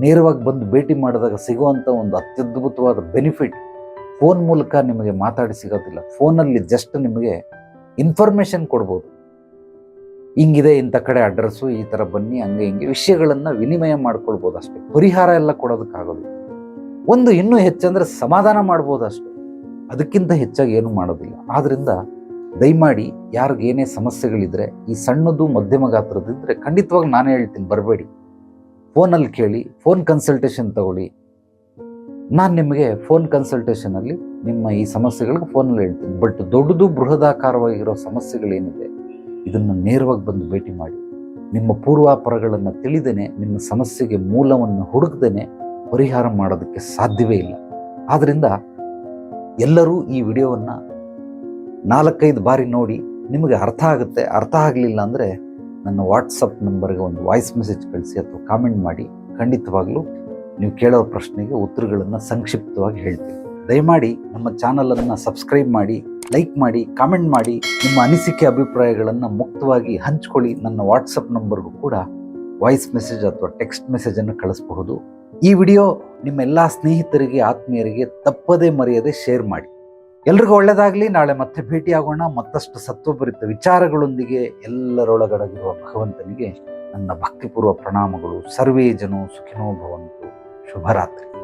ನೇರವಾಗಿ ಬಂದು ಭೇಟಿ ಮಾಡಿದಾಗ ಸಿಗುವಂಥ ಒಂದು ಅತ್ಯದ್ಭುತವಾದ ಬೆನಿಫಿಟ್ ಫೋನ್ ಮೂಲಕ ನಿಮಗೆ ಮಾತಾಡಿ ಸಿಗೋದಿಲ್ಲ. ಫೋನಲ್ಲಿ ಜಸ್ಟ್ ನಿಮಗೆ ಇನ್ಫಾರ್ಮೇಷನ್ ಕೊಡ್ಬೋದು, ಹಿಂಗಿದೆ, ಇಂಥ ಕಡೆ ಅಡ್ರೆಸ್ಸು, ಈ ಥರ ಬನ್ನಿ, ಹಂಗೆ ಹಿಂಗೆ ವಿಷಯಗಳನ್ನು ವಿನಿಮಯ ಮಾಡ್ಕೊಳ್ಬೋದು ಅಷ್ಟೇ. ಪರಿಹಾರ ಎಲ್ಲ ಕೊಡೋದಕ್ಕಾಗೋದಿಲ್ಲ. ಒಂದು ಇನ್ನೂ ಹೆಚ್ಚಂದರೆ ಸಮಾಧಾನ ಮಾಡ್ಬೋದು ಅಷ್ಟೇ, ಅದಕ್ಕಿಂತ ಹೆಚ್ಚಾಗಿ ಏನು ಮಾಡೋದಿಲ್ಲ. ಆದ್ದರಿಂದ ದಯಮಾಡಿ ಯಾರಿಗೇನೇ ಸಮಸ್ಯೆಗಳಿದ್ರೆ, ಈ ಸಣ್ಣದು ಮಧ್ಯಮ ಗಾತ್ರದಿದ್ದರೆ ಖಂಡಿತವಾಗಿ ನಾನೇ ಹೇಳ್ತೀನಿ, ಬರಬೇಡಿ, ಫೋನಲ್ಲಿ ಕೇಳಿ, ಫೋನ್ ಕನ್ಸಲ್ಟೇಷನ್ ತಗೊಳ್ಳಿ. ನಾನು ನಿಮಗೆ ಫೋನ್ ಕನ್ಸಲ್ಟೇಷನಲ್ಲಿ ನಿಮ್ಮ ಈ ಸಮಸ್ಯೆಗಳಿಗೆ ಫೋನಲ್ಲಿ ಹೇಳ್ತೀನಿ. ಬಟ್ ದೊಡ್ಡದು ಬೃಹದಾಕಾರವಾಗಿರೋ ಸಮಸ್ಯೆಗಳೇನಿದೆ ಇದನ್ನು ನೇರವಾಗಿ ಬಂದು ಭೇಟಿ ಮಾಡಿ. ನಿಮ್ಮ ಪೂರ್ವಾಪರಗಳನ್ನು ತಿಳಿದೇನೆ, ನಿಮ್ಮ ಸಮಸ್ಯೆಗೆ ಮೂಲವನ್ನು ಹುಡುಕದೇನೆ ಪರಿಹಾರ ಮಾಡೋದಕ್ಕೆ ಸಾಧ್ಯವೇ ಇಲ್ಲ. ಆದ್ದರಿಂದ ಎಲ್ಲರೂ ಈ ವಿಡಿಯೋವನ್ನು 4-5 ಬಾರಿ ನೋಡಿ, ನಿಮಗೆ ಅರ್ಥ ಆಗುತ್ತೆ. ಅರ್ಥ ಆಗಲಿಲ್ಲ ಅಂದರೆ ನನ್ನ ವಾಟ್ಸಪ್ ನಂಬರ್ಗೆ ಒಂದು ವಾಯ್ಸ್ ಮೆಸೇಜ್ ಕಳಿಸಿ ಅಥವಾ ಕಾಮೆಂಟ್ ಮಾಡಿ. ಖಂಡಿತವಾಗ್ಲೂ ನೀವು ಕೇಳೋ ಪ್ರಶ್ನೆಗೆ ಉತ್ತರಗಳನ್ನು ಸಂಕ್ಷಿಪ್ತವಾಗಿ ಹೇಳ್ತೀನಿ. ದಯಮಾಡಿ ನಮ್ಮ ಚಾನಲನ್ನು ಸಬ್ಸ್ಕ್ರೈಬ್ ಮಾಡಿ, ಲೈಕ್ ಮಾಡಿ, ಕಾಮೆಂಟ್ ಮಾಡಿ. ನಿಮ್ಮ ಅನಿಸಿಕೆ ಅಭಿಪ್ರಾಯಗಳನ್ನು ಮುಕ್ತವಾಗಿ ಹಂಚ್ಕೊಳ್ಳಿ. ನನ್ನ ವಾಟ್ಸಪ್ ನಂಬರ್ಗೂ ಕೂಡ ವಾಯ್ಸ್ ಮೆಸೇಜ್ ಅಥವಾ ಟೆಕ್ಸ್ಟ್ ಮೆಸೇಜನ್ನು ಕಳಿಸಬಹುದು. ಈ ವಿಡಿಯೋ ನಿಮ್ಮ ಎಲ್ಲ ಸ್ನೇಹಿತರಿಗೆ, ಆತ್ಮೀಯರಿಗೆ ತಪ್ಪದೇ ಮರೆಯದೆ ಶೇರ್ ಮಾಡಿ. ಎಲ್ರಿಗೂ ಒಳ್ಳೆಯದಾಗಲಿ. ನಾಳೆ ಮತ್ತೆ ಭೇಟಿಯಾಗೋಣ ಮತ್ತಷ್ಟು ಸತ್ವಭರಿತ ವಿಚಾರಗಳೊಂದಿಗೆ. ಎಲ್ಲರೊಳಗಡಗಿರುವ ಭಗವಂತನಿಗೆ ನನ್ನ ಭಕ್ತಿಪೂರ್ವ ಪ್ರಣಾಮಗಳು. ಸರ್ವೇ ಜನೋ ಸುಖಿನೋ ಭವಂತು. ಶುಭರಾತ್ರಿ.